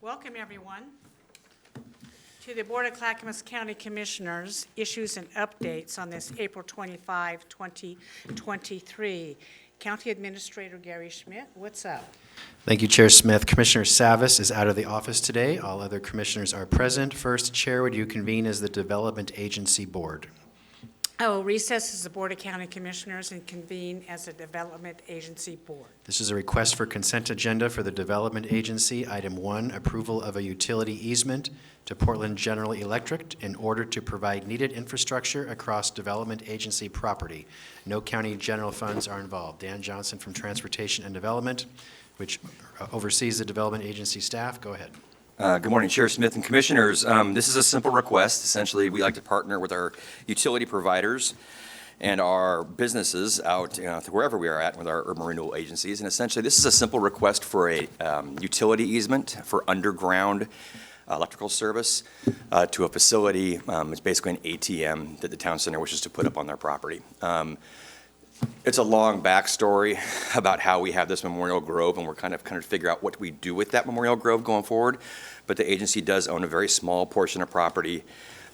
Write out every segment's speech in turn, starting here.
Welcome, everyone, to the Board of Clackamas County Commissioners issues and updates on this April 25, 2023. County Administrator Gary Schmidt, what's up? Thank you, Chair Smith. Commissioner Savas is out of the office today. All other commissioners are present. First, Chair, would you convene as the Development Agency Board? I will recess as the Board of County Commissioners and convene as a Development Agency Board. This is a request for consent agenda for the Development Agency. Item 1, approval of a utility easement to Portland General Electric in order to provide needed infrastructure across Development Agency property. No county general funds are involved. Dan Johnson from Transportation and Development, which oversees the Development Agency staff. Go ahead. Good morning, Chair Smith and Commissioners. This is a simple request. Essentially, we like to partner with our utility providers and our businesses out wherever we are at with our urban renewal agencies. And essentially, this is a simple request for a utility easement for underground electrical service to a facility. It's basically an ATM that the town center wishes to put up on their property. It's a long backstory about how we have this Memorial Grove, and we're kind of figure out what we do with that Memorial Grove going forward. But the agency does own a very small portion of property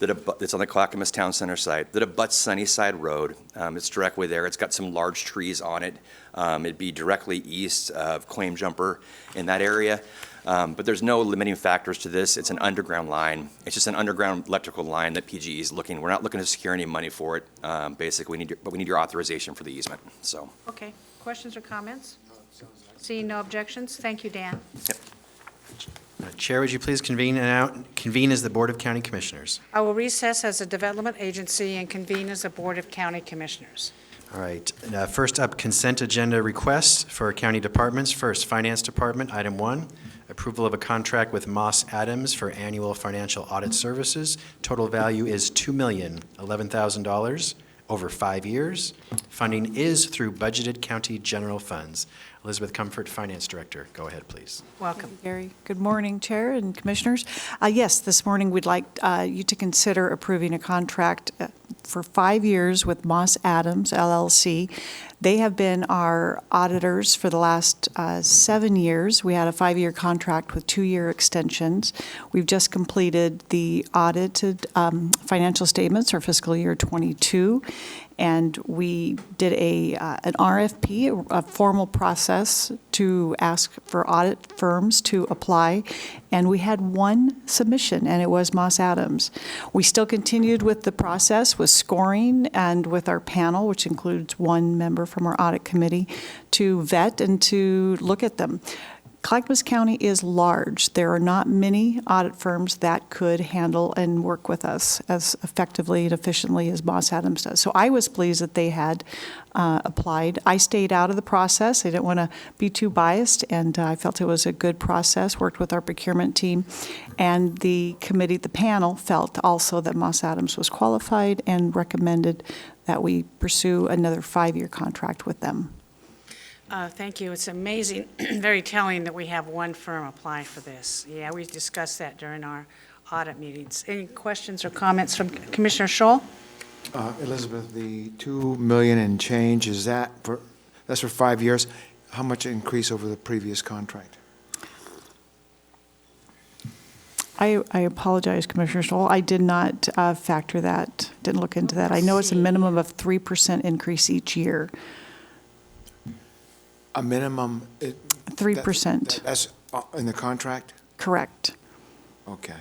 that's on the Clackamas Town Center site that abuts Sunnyside Road. It's directly there. It's got some large trees on it. It'd be directly east of Claim Jumper in that area. But there's no limiting factors to this. It's an underground line. It's just an underground electrical line that PGE is looking. We're not looking to secure any money for it. Basically, we need your authorization for the easement. So. Okay. Questions or comments? Seeing no objections, thank you, Dan. Yep. Chair, would you please convene as the Board of County Commissioners? I will recess as a Development Agency and convene as a Board of County Commissioners. All right. First up, consent agenda requests for county departments. First, Finance Department, item 1. Approval of a contract with Moss Adams for annual financial audit services. Total value is $2,011,000 over 5 years. Funding is through budgeted county general funds. Elizabeth Comfort, Finance Director. Go ahead, please. Welcome. Thank you, Gary. Good morning, Chair and Commissioners. Yes, this morning we'd like you to consider approving a contract for 5 years with Moss Adams, LLC. They have been our auditors for the last 7 years. We had a 5-year contract with 2-year extensions. We've just completed the audited financial statements for fiscal year 22, and we did an RFP, a formal process to ask for audit firms to apply, and we had one submission, and it was Moss Adams. We still continued with the process with scoring and with our panel, which includes one member from our audit committee, to vet and to look at them. Clackamas County is large. There are not many audit firms that could handle and work with us as effectively and efficiently as Moss Adams does. So I was pleased that they had applied. I stayed out of the process. I didn't want to be too biased, and I felt it was a good process, worked with our procurement team. And the committee, the panel, felt also that Moss Adams was qualified and recommended that we pursue another 5-year contract with them. Thank you. It's amazing, very telling that we have one firm apply for this. Yeah, we discussed that during our audit meetings. Any questions or comments from Commissioner Scholl? Elizabeth, the $2 million and change, that's for 5 years? How much increase over the previous contract? I apologize, Commissioner Stoll. I did not factor that, didn't look into that. I know it's a minimum of 3% increase each year. A minimum? 3%. That's in the contract? Correct. Okay.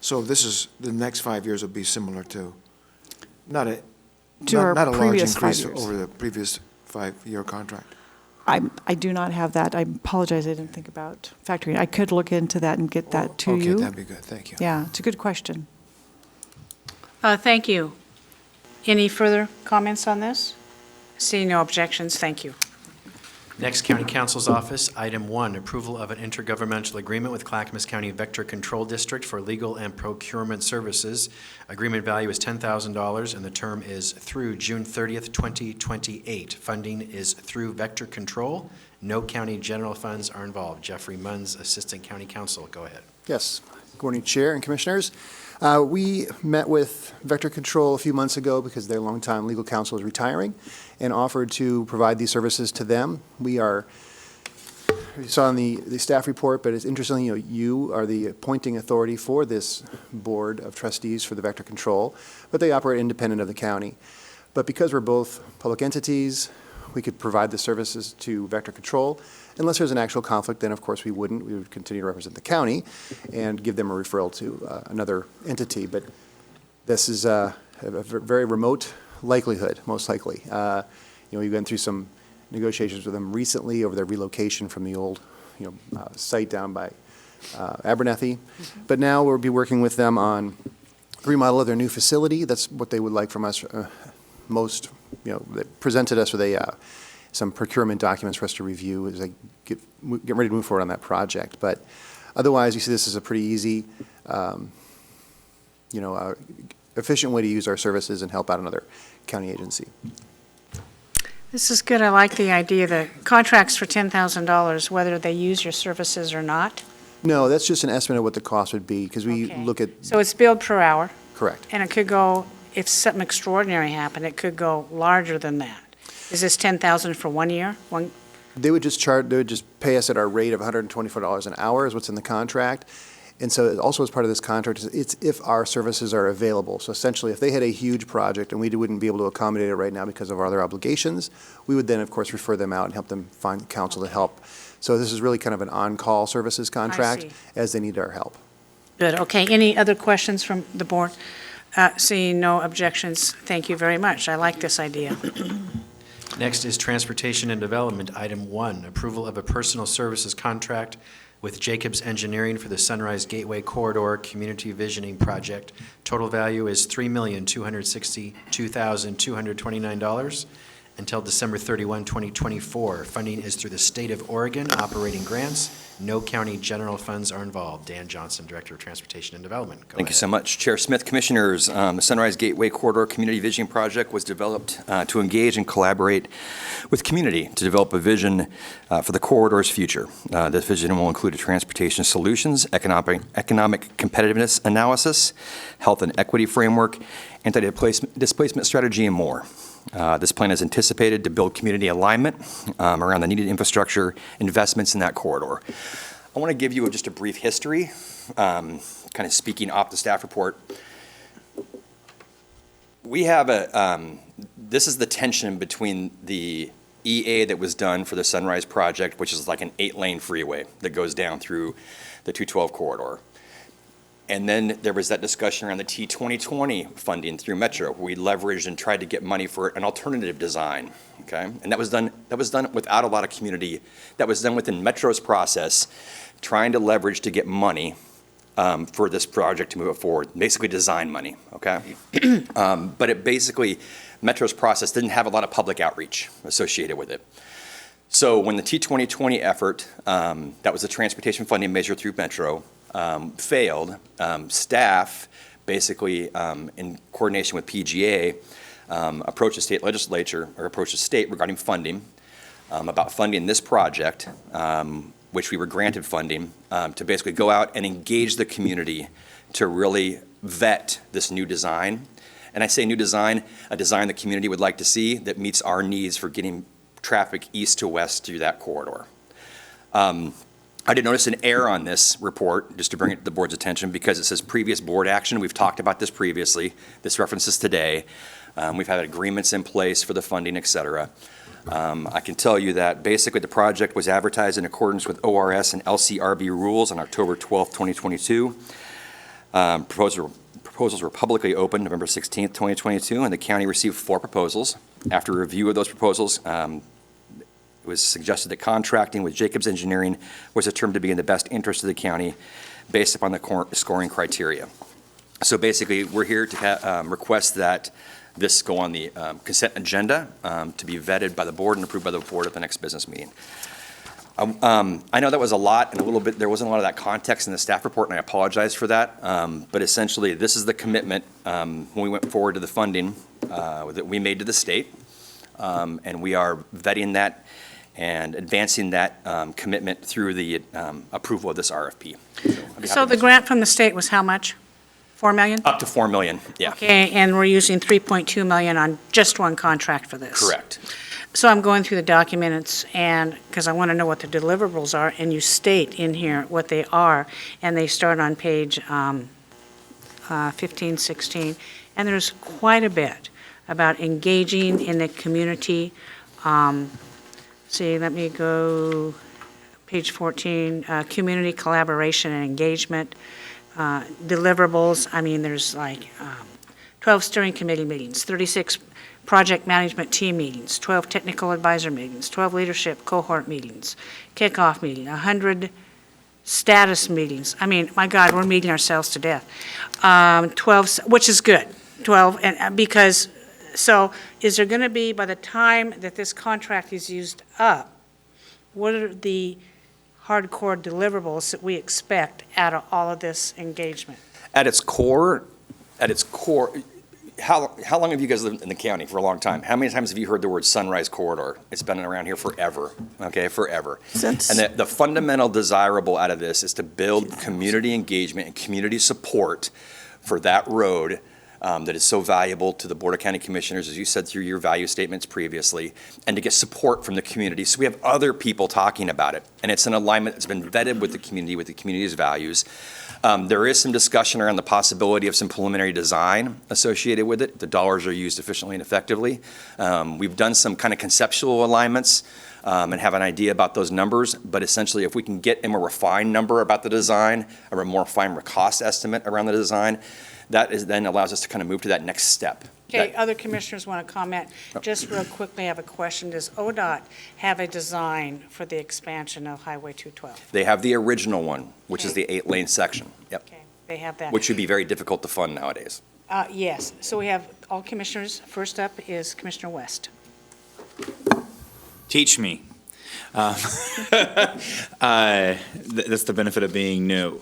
So this is, the next 5 years will be similar to, not a large increase over the previous 5-year contract? I do not have that. I apologize, I didn't think about factoring. I could look into that and get that to you. Okay, that'd be good. Thank you. Yeah, it's a good question. Thank you. Any further comments on this? Seeing no objections, thank you. Next, County Counsel's Office, item 1, approval of an intergovernmental agreement with Clackamas County Vector Control District for legal and procurement services. Agreement value is $10,000 and the term is through June 30th, 2028. Funding is through Vector Control. No county general funds are involved. Jeffrey Munns, Assistant County Counsel. Go ahead. Yes. Good morning, Chair and Commissioners. We met with Vector Control a few months ago because their longtime legal counsel is retiring and offered to provide these services to them. We are you saw in the staff report, but it's interesting, you are the appointing authority for this Board of Trustees for the Vector Control, but they operate independent of the county. But because we're both public entities, we could provide the services to Vector Control. Unless there's an actual conflict, then of course we wouldn't. We would continue to represent the county and give them a referral to another entity. But this is a very remote likelihood, most likely. We've been through some negotiations with them recently over their relocation from the old, site down by Abernethy. But now we'll be working with them on remodel of their new facility. That's what they would like from us most. They presented us with some procurement documents for us to review as they get ready to move forward on that project. But otherwise, you see this as a pretty easy, efficient way to use our services and help out another county agency. This is good. I like the idea. The contract's for $10,000, whether they use your services or not. No, that's just an estimate of what the cost would be, because we Okay. look at, So it's billed per hour, correct. and it could go, if something extraordinary happened, it could go larger than that. Is this $10,000 for 1 year? They would just pay us at our rate of $124 an hour is what's in the contract. And so also as part of this contract, it's if our services are available. So essentially, if they had a huge project and we wouldn't be able to accommodate it right now because of our other obligations, we would then, of course, refer them out and help them find counsel to help. So this is really kind of an on-call services contract see. as they need our help. Good, okay. Any other questions from the board? Seeing no objections, thank you very much. I like this idea. Next is Transportation and Development, item 1, approval of a personal services contract with Jacobs Engineering for the Sunrise Gateway Corridor Community Visioning Project. Total value is $3,262,229 until December 31, 2024. Funding is through the State of Oregon operating grants. No county general funds are involved. Dan Johnson, Director of Transportation and Development. Go Thank you ahead. so much. Chair Smith, Commissioners, the Sunrise Gateway Corridor Community Vision Project was developed to engage and collaborate with community to develop a vision for the corridor's future. This vision will include a transportation solutions, economic competitiveness analysis, health and equity framework, anti-displacement strategy, and more. This plan is anticipated to build community alignment around the needed infrastructure investments in that corridor. I want to give you just a brief history, kind of speaking off the staff report. We have this is the tension between the EA that was done for the Sunrise project, which is like an 8-lane freeway that goes down through the 212 corridor. And then there was that discussion around the T2020 funding through Metro. We leveraged and tried to get money for an alternative design, okay? And that was done without a lot of community. That was done within Metro's process, trying to leverage to get money for this project to move it forward, basically design money, okay? But it basically, Metro's process didn't have a lot of public outreach associated with it. So when the T2020 effort, that was the transportation funding measure through Metro, failed, staff basically, in coordination with PGA, approached the state legislature, or approached the state regarding funding, about funding this project, which we were granted funding, to basically go out and engage the community to really vet this new design. And I say new design, a design the community would like to see that meets our needs for getting traffic east to west through that corridor. I did notice an error on this report, just to bring it to the board's attention, because it says previous board action. We've talked about this previously. This references today. We've had agreements in place for the funding, et cetera. I can tell you that basically the project was advertised in accordance with ORS and LCRB rules on October 12th, 2022. Proposals were publicly opened November 16th, 2022, and the county received 4 proposals. After review of those proposals, it was suggested that contracting with Jacobs Engineering was determined to be in the best interest of the county based upon the scoring criteria. So basically, we're here to request that this go on the consent agenda to be vetted by the board and approved by the board at the next business meeting. I know that was a lot and a little bit, there wasn't a lot of that context in the staff report, and I apologize for that. But essentially, this is the commitment when we went forward to the funding that we made to the state. And we are vetting that and advancing that commitment through the approval of this RFP. So the grant from the state was how much? 4 million? Up to 4 million, yeah. Okay, and we're using 3.2 million on just one contract for this? Correct. So I'm going through the documents, and, because I want to know what the deliverables are, and you state in here what they are, and they start on page 15, 16, and there's quite a bit about engaging in the community. See, let me go, page 14, community collaboration and engagement, deliverables, I mean, there's like 12 steering committee meetings, 36 project management team meetings, 12 technical advisor meetings, 12 leadership cohort meetings, kickoff meeting, 100 status meetings. I mean, my God, we're meeting ourselves to death. 12, which is good, 12, and because, so is there going to be, by the time that this contract is used up, what are the hardcore deliverables that we expect out of all of this engagement? At its core, how long have you guys lived in the county? For a long time. How many times have you heard the word Sunrise Corridor? It's been around here forever, okay, forever. And the fundamental desirable out of this is to build community engagement and community support for that road that is so valuable to the Board of County Commissioners, as you said through your value statements previously, and to get support from the community. So we have other people talking about it, and it's an alignment that's been vetted with the community's values. There is some discussion around the possibility of some preliminary design associated with it. The dollars are used efficiently and effectively. We've done some kind of conceptual alignments and have an idea about those numbers, but essentially if we can get a more refined number about the design, or a more refined cost estimate around the design, that then allows us to kind of move to that next step. Okay, other commissioners want to comment. Just real quickly, I have a question. Does ODOT have a design for the expansion of Highway 212? They have the original one, which is Okay. the 8-lane section. Yep. Okay, they have that. Which would be very difficult to fund nowadays. Yes, so we have all commissioners. First up is Commissioner West. Teach me. That's the benefit of being new.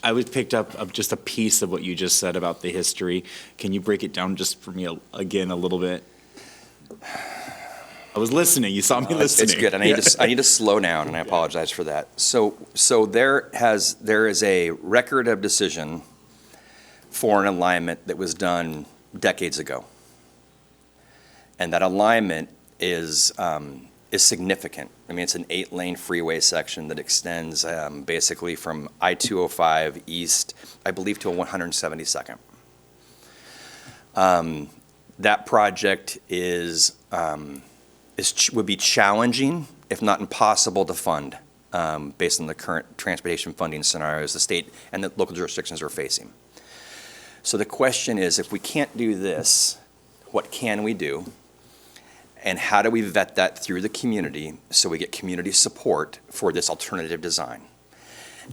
I was picked up just a piece of what you just said about the history. Can you break it down just for me again a little bit? I was listening. You saw me listening. It's good. I need to slow down, and I apologize for that. So there is a record of decision for an alignment that was done decades ago, and that alignment is significant. I mean, it's an 8-lane freeway section that extends basically from I-205 east, I believe, to 172nd. That project would be challenging, if not impossible, to fund based on the current transportation funding scenarios the state and the local jurisdictions are facing. So the question is, if we can't do this, what can we do? And how do we vet that through the community so we get community support for this alternative design?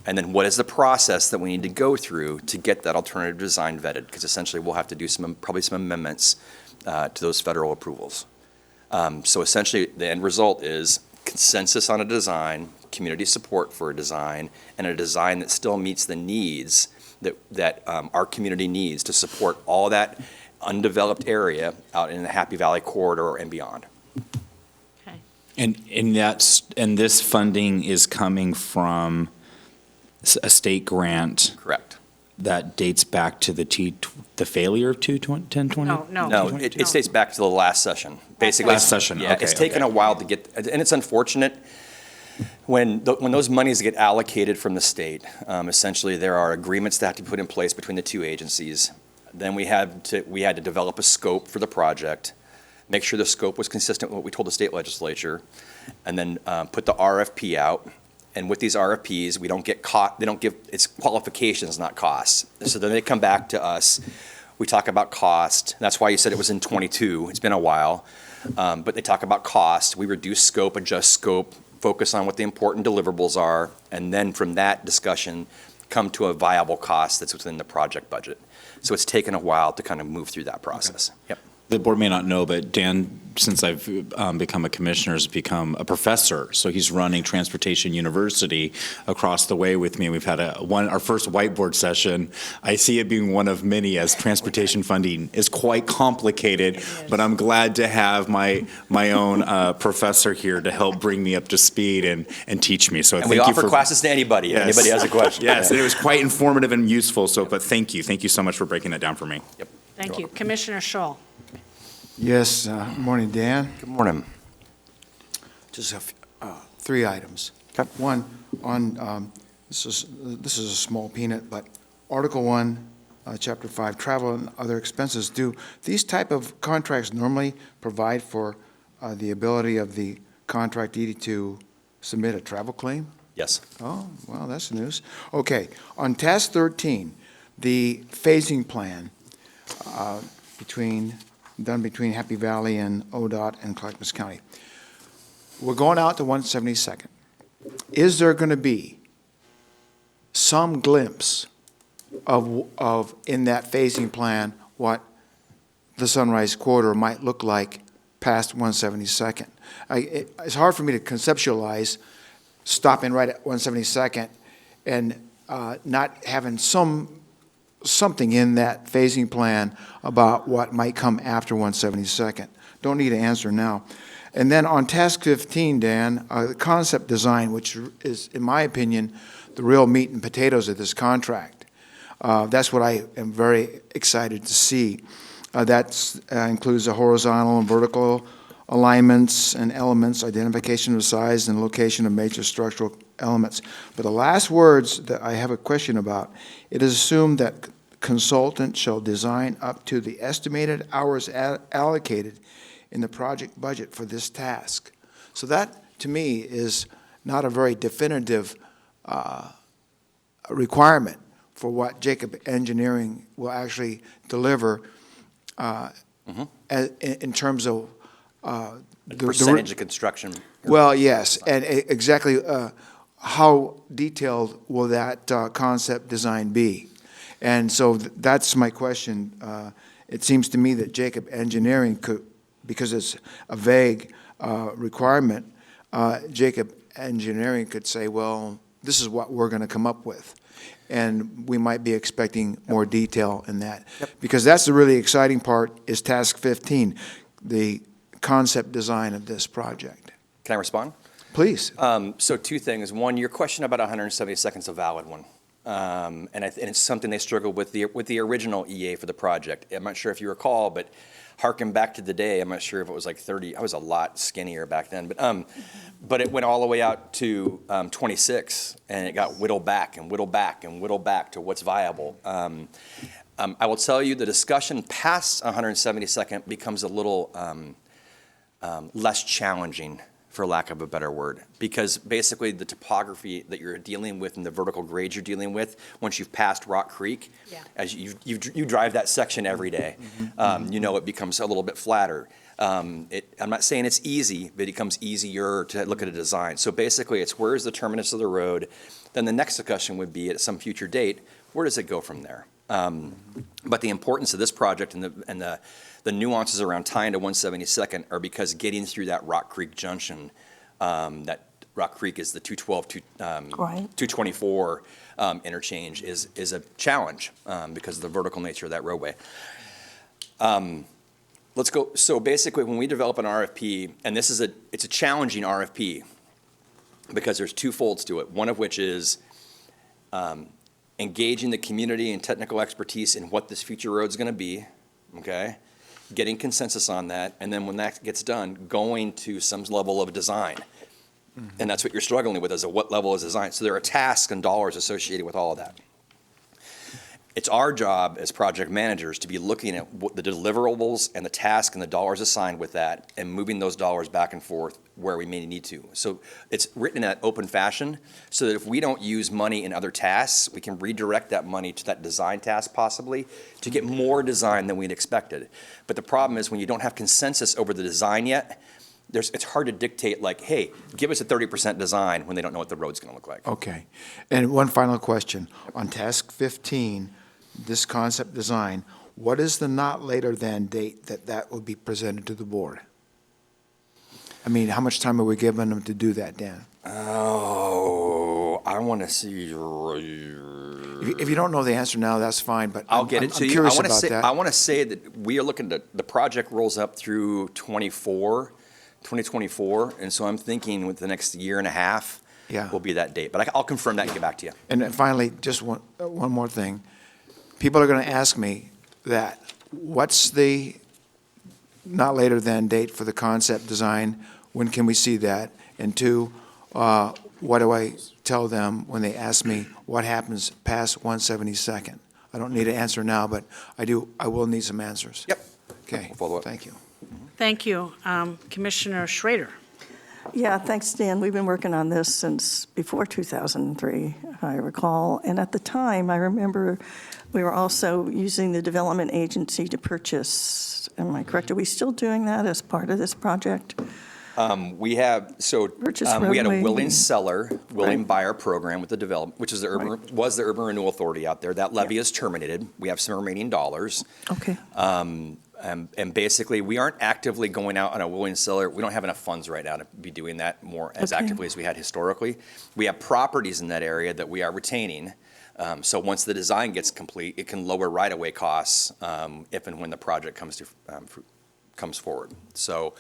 And then what is the process that we need to go through to get that alternative design vetted? Because essentially we'll have to do probably some amendments to those federal approvals. So essentially the end result is consensus on a design, community support for a design, and a design that still meets the needs that our community needs to support all that undeveloped area out in the Happy Valley corridor and beyond. Okay. And this funding is coming from a state grant Correct. that dates back to the failure of 1020? No. No, it states back to the last session. Basically, Last session, Yeah, okay, it's taken a while to get, and it's unfortunate when those monies get allocated from the state. Essentially, there are agreements that have to be put in place between the two agencies. Then we had to develop a scope for the project, make sure the scope was consistent with what we told the state legislature, and then put the RFP out. And with these RFPs, they don't give, it's qualifications, not costs. So then they come back to us, we talk about cost. That's why you said it was in '22, it's been a while. But they talk about cost, we reduce scope, adjust scope, focus on what the important deliverables are, and then from that discussion, come to a viable cost that's within the project budget. So it's taken a while to kind of move through that process. Yep. The board may not know, but Dan, since I've become a commissioner, has become a professor. So he's running Transportation University across the way with me. We've had our first whiteboard session. I see it being one of many, as transportation funding is quite complicated, but I'm glad to have my own professor here to help bring me up to speed and teach me. So And thank we you offer for classes to anybody, if anybody has a question. Yes, and it was quite informative and useful. So, but thank you so much for breaking that down for me. Thank you. Commissioner Scholl. Yes, morning, Dan. Good morning. Just three items. Okay. One, on, this is a small peanut, but Article 1, Chapter 5, travel and other expenses. Do these type of contracts normally provide for the ability of the contractee to submit a travel claim? Yes. Oh, well, that's news. Okay, on Task 13, the phasing plan done between Happy Valley and ODOT and Clackamas County. We're going out to 172nd. Is there going to be some glimpse of, in that phasing plan, what the Sunrise Corridor might look like past 172nd? It's hard for me to conceptualize stopping right at 172nd and not having something in that phasing plan about what might come after 172nd. Don't need an answer now. And then on Task 15, Dan, the concept design, which is, in my opinion, the real meat and potatoes of this contract. That's what I am very excited to see. That includes the horizontal and vertical alignments and elements, identification of size and location of major structural elements. But the last words that I have a question about, it is assumed that consultant shall design up to the estimated hours allocated in the project budget for this task. So that, to me, is not a very definitive requirement for what Jacob Engineering will actually deliver in terms of The percentage of construction. well, yes, and exactly how detailed will that concept design be? And so that's my question. It seems to me that Jacob Engineering could, because it's a vague requirement, Jacob Engineering could say, well, this is what we're going to come up with. And we might be expecting more detail in that. Because that's the really exciting part, is Task 15, the concept design of this project. Can I respond? Please. So two things. One, your question about 170 seconds is a valid one. And it's something they struggled with the original EA for the project. I'm not sure if you recall, but harken back to the day, I'm not sure if it was like 30, I was a lot skinnier back then, but it went all the way out to 26, and it got whittled back and whittled back and whittled back to what's viable. I will tell you, the discussion past 172nd becomes a little less challenging, for lack of a better word, because basically the topography that you're dealing with and the vertical grades you're dealing with, once you've passed Rock Creek, Yeah. as you drive that section every day, you know it becomes a little bit flatter. I'm not saying it's easy, but it becomes easier to look at a design. So basically, it's where's the terminus of the road? Then the next discussion would be at some future date, where does it go from there? But the importance of this project and the nuances around tying to 172nd are because getting through that Rock Creek junction, that Rock Creek is the 212, 224 interchange is a challenge because of the vertical nature of that roadway. Let's go. So basically, when we develop an RFP, and it's a challenging RFP because there's two folds to it. One of which is engaging the community and technical expertise in what this future road's going to be, okay? Getting consensus on that, and then when that gets done, going to some level of design. And that's what you're struggling with, is at what level is design. So there are tasks and dollars associated with all of that. It's our job as project managers to be looking at what the deliverables and the task and the dollars assigned with that and moving those dollars back and forth where we may need to. So it's written in that open fashion so that if we don't use money in other tasks, we can redirect that money to that design task possibly to get more design than we'd expected. But the problem is when you don't have consensus over the design yet, it's hard to dictate like, hey, give us a 30% design when they don't know what the road's going to look like. Okay. And one final question. On Task 15, this concept design, what is the not later than date that will be presented to the board? I mean, how much time are we giving them to do that, Dan? Oh, I want to see. If you don't know the answer now, that's fine, but I'll get it to I'm you. curious about that. I want to say that we are looking to, the project rolls up through 2024, and so I'm thinking with the next year and a half will be that date. But I'll confirm that and get back to you. And then finally, just one more thing. People are going to ask me that, what's the not later than date for the concept design. When can we see that? And two, what do I tell them when they ask me what happens past 172nd? I don't need an answer now, but I will need some answers. Yep. Okay, We'll follow up. thank you. Thank you. Commissioner Schrader. Yeah, thanks, Dan. We've been working on this since before 2003, I recall. And at the time, I remember we were also using the development agency to purchase. Am I correct? Are we still doing that as part of this project? We have, so, Purchase we had a roadway willing and- seller, willing Right. buyer program with the development, which is the urban, was the Urban Renewal Authority out there. That levy is terminated. We have some remaining dollars. Okay. And basically, we aren't actively going out on a willing seller. We don't have enough funds right now to be doing that more as Okay. actively as we had historically. We have properties in that area that we are retaining. So once the design gets complete, it can lower right-of-way costs if and when the project comes forward. So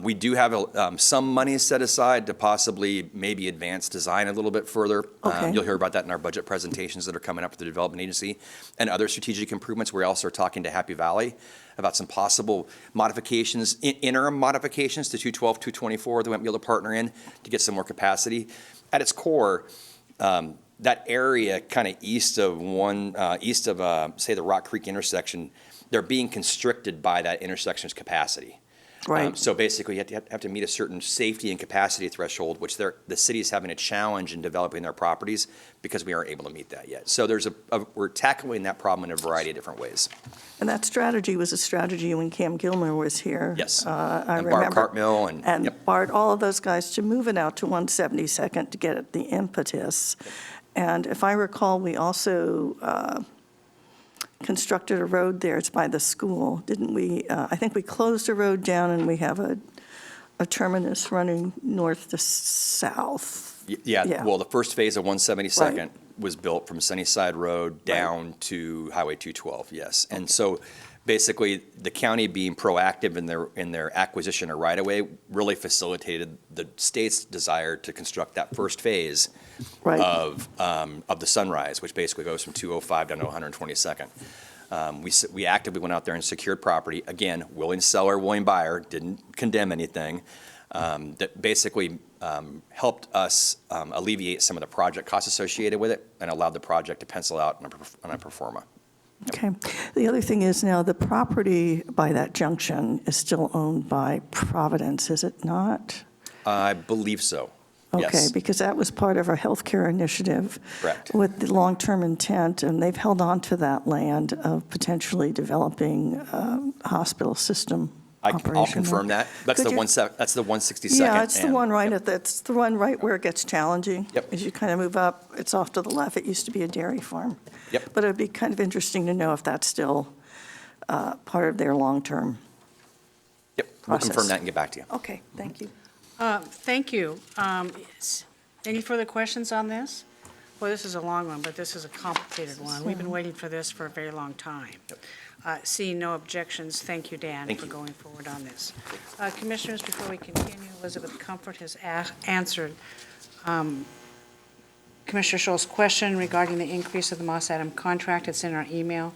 we do have some money set aside to possibly maybe advance design a little bit further. Okay. You'll hear about that in our budget presentations that are coming up with the development agency and other strategic improvements. We're also talking to Happy Valley about some possible modifications, interim modifications to 212, 224 that we might be able to partner in to get some more capacity. At its core, that area kind of east of say the Rock Creek intersection, they're being constricted by that intersection's capacity. Right. So basically, you have to meet a certain safety and capacity threshold, which the city is having a challenge in developing their properties because we aren't able to meet that yet. So we're tackling that problem in a variety of different ways. And that strategy was a strategy when Cam Gilmer was here. Yes. I And Bart remember. Cartmill and- yep. Bart, all of those guys to move it out to 172nd to get at the impetus. And if I recall, we also constructed a road there. It's by the school, didn't we? I think we closed a road down and we have a terminus running north to south. Yeah, Yeah. well, the first phase of 172nd Right. was built from Sunnyside Road down to Highway 212, yes. And so basically, the county being proactive in their acquisition of right-of-way really facilitated the state's desire to construct that first phase Right. of the Sunrise, which basically goes from 205 down to 122nd. We actively went out there and secured property. Again, willing seller, willing buyer, didn't condemn anything. That basically helped us alleviate some of the project costs associated with it and allowed the project to pencil out on a pro forma. Okay. The other thing is now the property by that junction is still owned by Providence, is it not? I believe so, Okay, yes. because that was part of our healthcare initiative. Correct. With the long-term intent, and they've held on to that land of potentially developing hospital system operation. I'll confirm that. That's Could the you- that's the 162nd. Yeah, it's the and- one right yep. that's the one right where it gets challenging. Yep. As you kind of move up, it's off to the left. It used to be a dairy farm. Yep. But it'd be kind of interesting to know if that's still part of their long-term. Yep, we'll confirm process. that and get back to you. Okay, thank you. Thank you. Any further questions on this? Well, this is a long one, but this is a complicated one. We've been waiting for this for a very long time. Seeing no objections, thank you, Dan, Thank for you. going forward on this. Commissioners, before we continue, Elizabeth Comfort has answered Commissioner Scholl's question regarding the increase of the Moss Adam contract. It's in our email.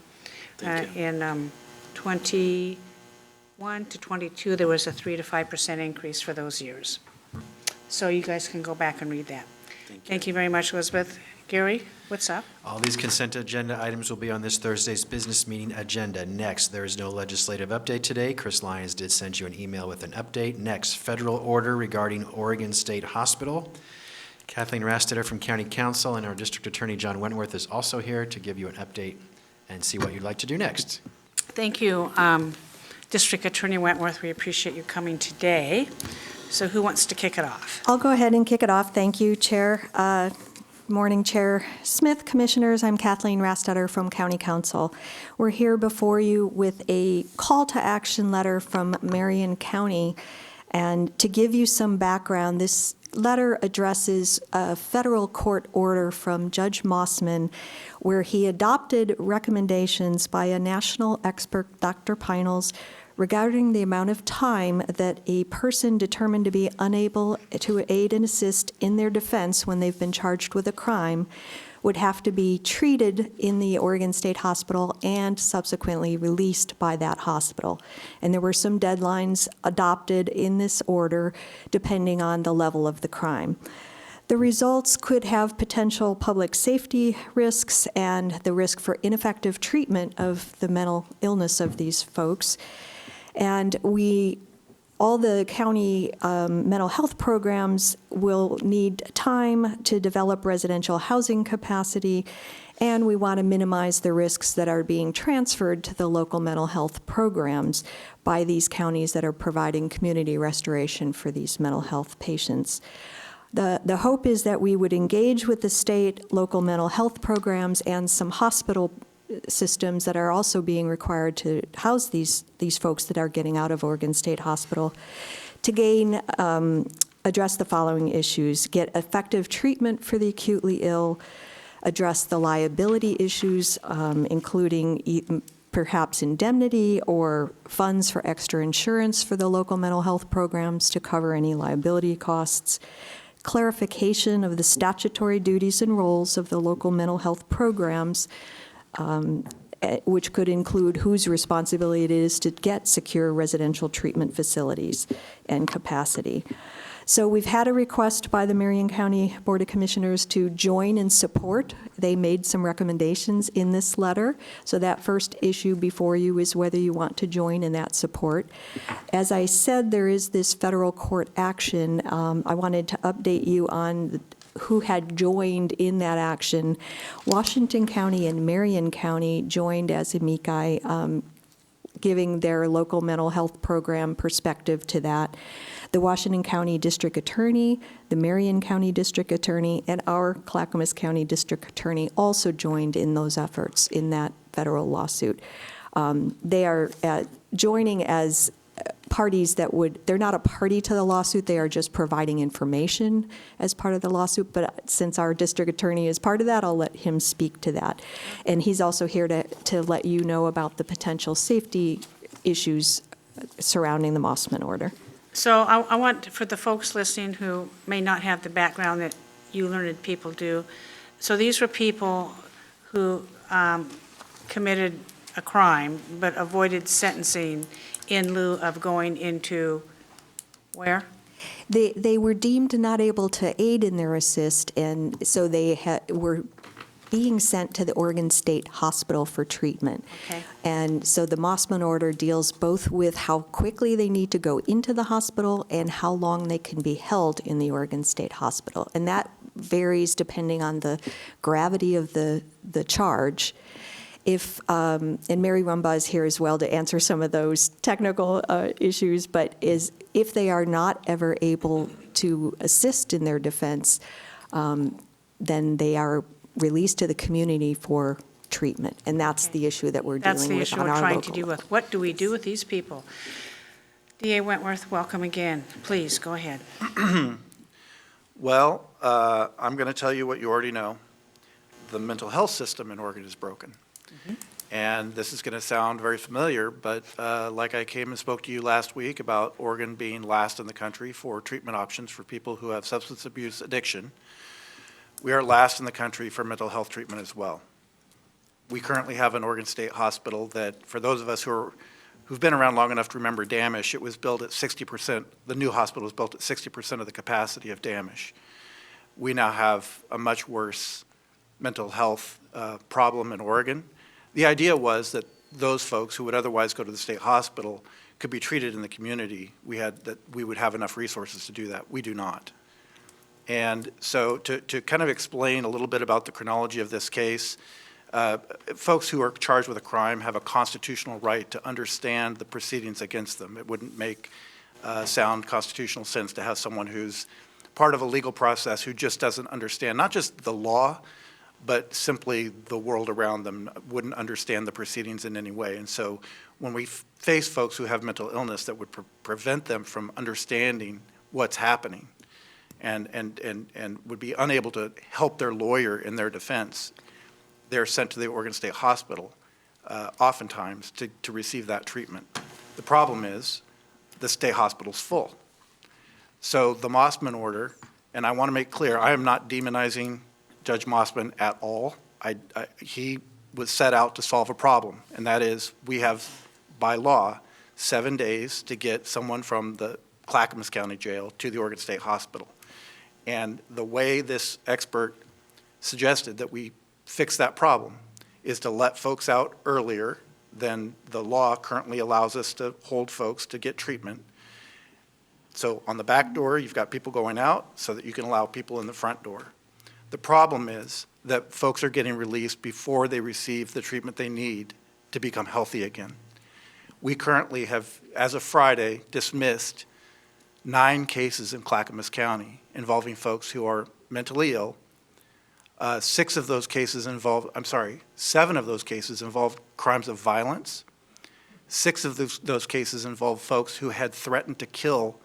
In 21 to 22, there was a 3 to 5% increase for those years. So you guys can go back and read that. Thank you very much, Elizabeth. Gary, what's up? All these consent agenda items will be on this Thursday's business meeting agenda. Next, there is no legislative update today. Chris Lyons did send you an email with an update. Next, federal order regarding Oregon State Hospital. Kathleen Rastetter from County Council and our District Attorney John Wentworth is also here to give you an update and see what you'd like to do next. Thank you, District Attorney Wentworth. We appreciate you coming today. So who wants to kick it off? I'll go ahead and kick it off. Thank you, Chair. Morning, Chair Smith, Commissioners. I'm Kathleen Rastetter from County Council. We're here before you with a call to action letter from Marion County. And to give you some background, this letter addresses a federal court order from Judge Mossman where he adopted recommendations by a national expert, Dr. Peinels, regarding the amount of time that a person determined to be unable to aid and assist in their defense when they've been charged with a crime would have to be treated in the Oregon State Hospital and subsequently released by that hospital. And there were some deadlines adopted in this order depending on the level of the crime. The results could have potential public safety risks and the risk for ineffective treatment of the mental illness of these folks. And all the county mental health programs will need time to develop residential housing capacity, and we want to minimize the risks that are being transferred to the local mental health programs by these counties that are providing community restoration for these mental health patients. The hope is that we would engage with the state, local mental health programs, and some hospital systems that are also being required to house these folks that are getting out of Oregon State Hospital to address the following issues: get effective treatment for the acutely ill, address the liability issues, including perhaps indemnity or funds for extra insurance for the local mental health programs to cover any liability costs, clarification of the statutory duties and roles of the local mental health programs, which could include whose responsibility it is to get secure residential treatment facilities and capacity. So we've had a request by the Marion County Board of Commissioners to join in support. They made some recommendations in this letter. So that first issue before you is whether you want to join in that support. As I said, there is this federal court action. I wanted to update you on who had joined in that action. Washington County and Marion County joined as amici, giving their local mental health program perspective to that. The Washington County District Attorney, the Marion County District Attorney, and our Clackamas County District Attorney also joined in those efforts in that federal lawsuit. They are joining as parties they're not a party to the lawsuit, they are just providing information as part of the lawsuit, but since our district attorney is part of that, I'll let him speak to that. And he's also here to let you know about the potential safety issues surrounding the Mossman order. So I want, for the folks listening who may not have the background that you learned people do, so these were people who committed a crime but avoided sentencing in lieu of going into where? They were deemed not able to aid in their assist, and so they were being sent to the Oregon State Hospital for treatment. Okay. And so the Mossman order deals both with how quickly they need to go into the hospital and how long they can be held in the Oregon State Hospital. And that varies depending on the gravity of the charge. And Mary Rumbaugh is here as well to answer some of those technical issues, but if they are not ever able to assist in their defense, then they are released to the community for treatment. And that's the issue that we're dealing with on our local. That's the issue we're trying to deal with. What do we do with these people? DA Wentworth, welcome again. Please, go ahead. Well, I'm going to tell you what you already know. The mental health system in Oregon is broken. And this is going to sound very familiar, but like I came and spoke to you last week about Oregon being last in the country for treatment options for people who have substance abuse addiction, we are last in the country for mental health treatment as well. We currently have an Oregon State Hospital that, for those of us who've been around long enough to remember Damish, it was built at 60%, the new hospital was built at 60% of the capacity of Damish. We now have a much worse mental health problem in Oregon. The idea was that those folks who would otherwise go to the state hospital could be treated in the community. That we would have enough resources to do that. We do not. And so to kind of explain a little bit about the chronology of this case, folks who are charged with a crime have a constitutional right to understand the proceedings against them. It wouldn't make sound constitutional sense to have someone who's part of a legal process who just doesn't understand, not just the law, but simply the world around them, wouldn't understand the proceedings in any way. And so when we face folks who have mental illness that would prevent them from understanding what's happening and would be unable to help their lawyer in their defense, they're sent to the Oregon State Hospital oftentimes to receive that treatment. The problem is, the state hospital's full. So the Mossman order, and I want to make clear, I am not demonizing Judge Mossman at all. He was set out to solve a problem, and that is, we have, by law, 7 days to get someone from the Clackamas County Jail to the Oregon State Hospital. And the way this expert suggested that we fix that problem is to let folks out earlier than the law currently allows us to hold folks to get treatment. So on the back door, you've got people going out so that you can allow people in the front door. The problem is that folks are getting released before they receive the treatment they need to become healthy again. We currently have, as of Friday, dismissed 9 cases in Clackamas County involving folks who are mentally ill. 7 of those cases involved crimes of violence. 6 of those cases involved folks who had threatened to kill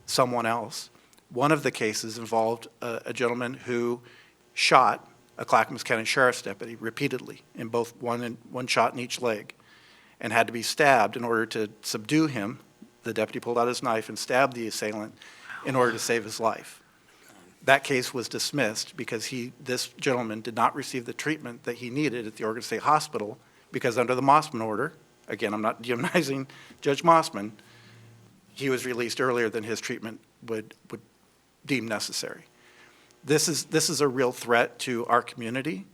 someone else. One of the cases involved a gentleman who shot a Clackamas County Sheriff's deputy repeatedly, in both one shot in each leg, and had to be stabbed in order to subdue him. The deputy pulled out his knife and stabbed the assailant in order to save his life. That case was dismissed because this gentleman did not receive the treatment that he needed at the Oregon State Hospital, because under the Mossman order, again, I'm not demonizing Judge Mossman, he was released earlier than his treatment would deem necessary. This is a real threat to our community.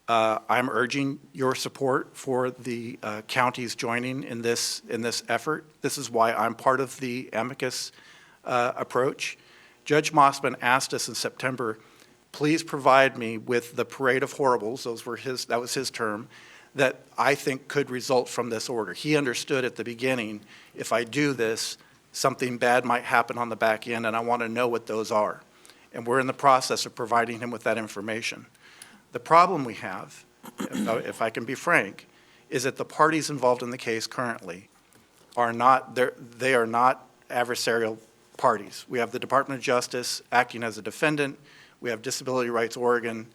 I'm urging your support for the counties joining in this effort. This is why I'm part of the amicus approach. Judge Mossman asked us in September, please provide me with the parade of horribles, that was his term, that I think could result from this order. He understood at the beginning, if I do this, something bad might happen on the back end, and I want to know what those are. And we're in the process of providing him with that information. The problem we have, if I can be frank, is that the parties involved in the case currently are not adversarial parties. We have the Department of Justice acting as a defendant, we have Disability Rights Oregon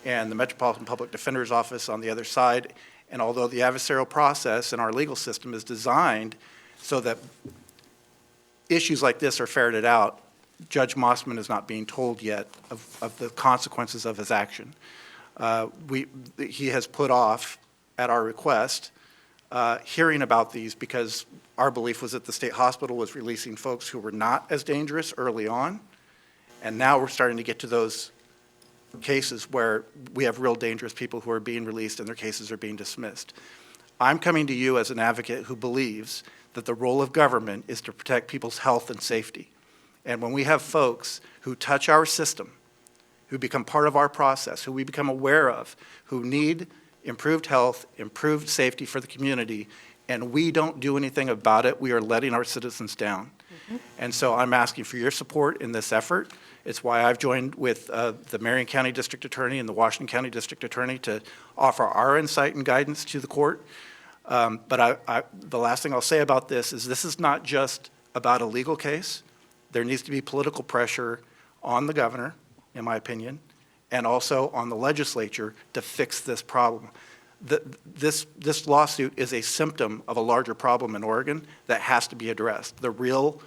and the Metropolitan Public Defender's Office on the other side. And although the adversarial process in our legal system is designed so that issues like this are ferreted out, Judge Mossman is not being told yet of the consequences of his action. He has put off, at our request, hearing about these because our belief was that the state hospital was releasing folks who were not as dangerous early on, and now we're starting to get to those cases where we have real dangerous people who are being released and their cases are being dismissed. I'm coming to you as an advocate who believes that the role of government is to protect people's health and safety. And when we have folks who touch our system, who become part of our process, who we become aware of, who need improved health, improved safety for the community, and we don't do anything about it, we are letting our citizens down. Mm-hmm. And so I'm asking for your support in this effort. It's why I've joined with the Marion County District Attorney and the Washington County District Attorney to offer our insight and guidance to the court. But the last thing I'll say about this is not just about a legal case. There needs to be political pressure on the governor, in my opinion, and also on the legislature to fix this problem. This lawsuit is a symptom of a larger problem in Oregon that has to be addressed. The real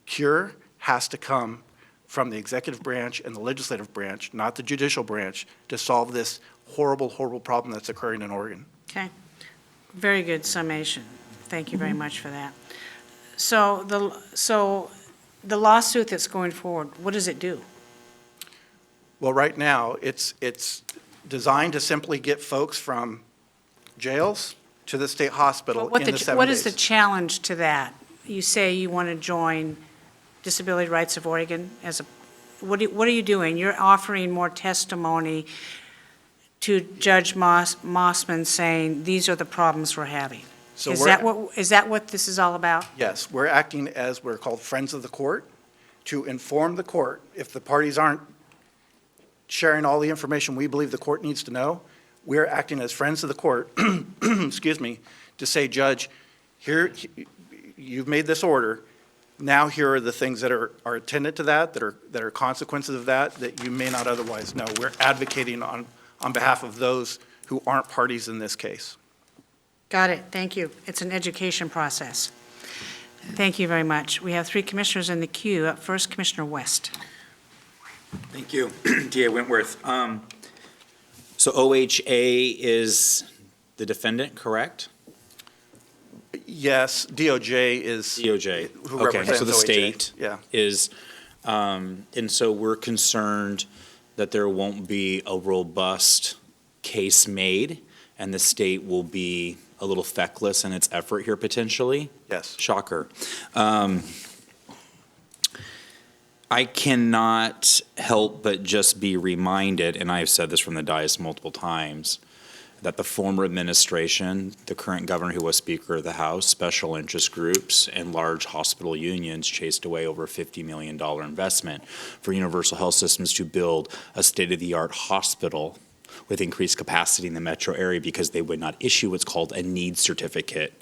cure has to come from the executive branch and the legislative branch, not the judicial branch, to solve this horrible, horrible problem that's occurring in Oregon. Okay. Very good summation. Thank you very much for that. So the lawsuit that's going forward, what does it do? Well, right now, it's designed to simply get folks from jails to the state hospital in the 7 days. What is the challenge to that? You say you want to join Disability Rights of Oregon as a, what are you doing? You're offering more testimony to Judge Mossman saying, these are the problems we're having. So Is that what this is all about? Yes, we're acting as we're called friends of the court to inform the court if the parties aren't sharing all the information we believe the court needs to know. We're acting as friends of the court, excuse me, to say, Judge, here, you've made this order. Now here are the things that are attendant to that are consequences of that you may not otherwise know. We're advocating on behalf of those who aren't parties in this case. Got it, thank you. It's an education process. Thank you very much. We have 3 commissioners in the queue. Up first, Commissioner West. Thank you, DA Wentworth. So OHA is the defendant, correct? Yes, DOJ is. DOJ. Who Okay, represents so the OHA. state Yeah. is, and so we're concerned that there won't be a robust case made, and the state will be a little feckless in its effort here potentially. Yes. Shocker. I cannot help but just be reminded, and I've said this from the dais multiple times, that the former administration, the current governor who was Speaker of the House, special interest groups, and large hospital unions chased away over a $50 million investment for Universal Health Systems to build a state-of-the-art hospital with increased capacity in the metro area because they would not issue what's called a needs certificate.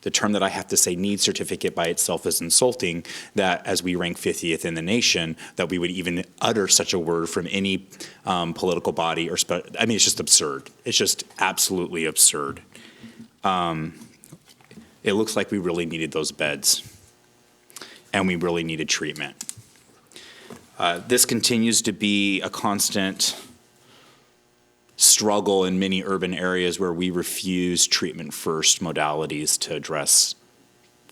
The term that I have to say needs certificate by itself is insulting, that as we rank 50th in the nation, that we would even utter such a word from any political body I mean, it's just absurd. It's just absolutely absurd. It looks like we really needed those beds, and we really needed treatment. This continues to be a constant struggle in many urban areas where we refuse treatment-first modalities to address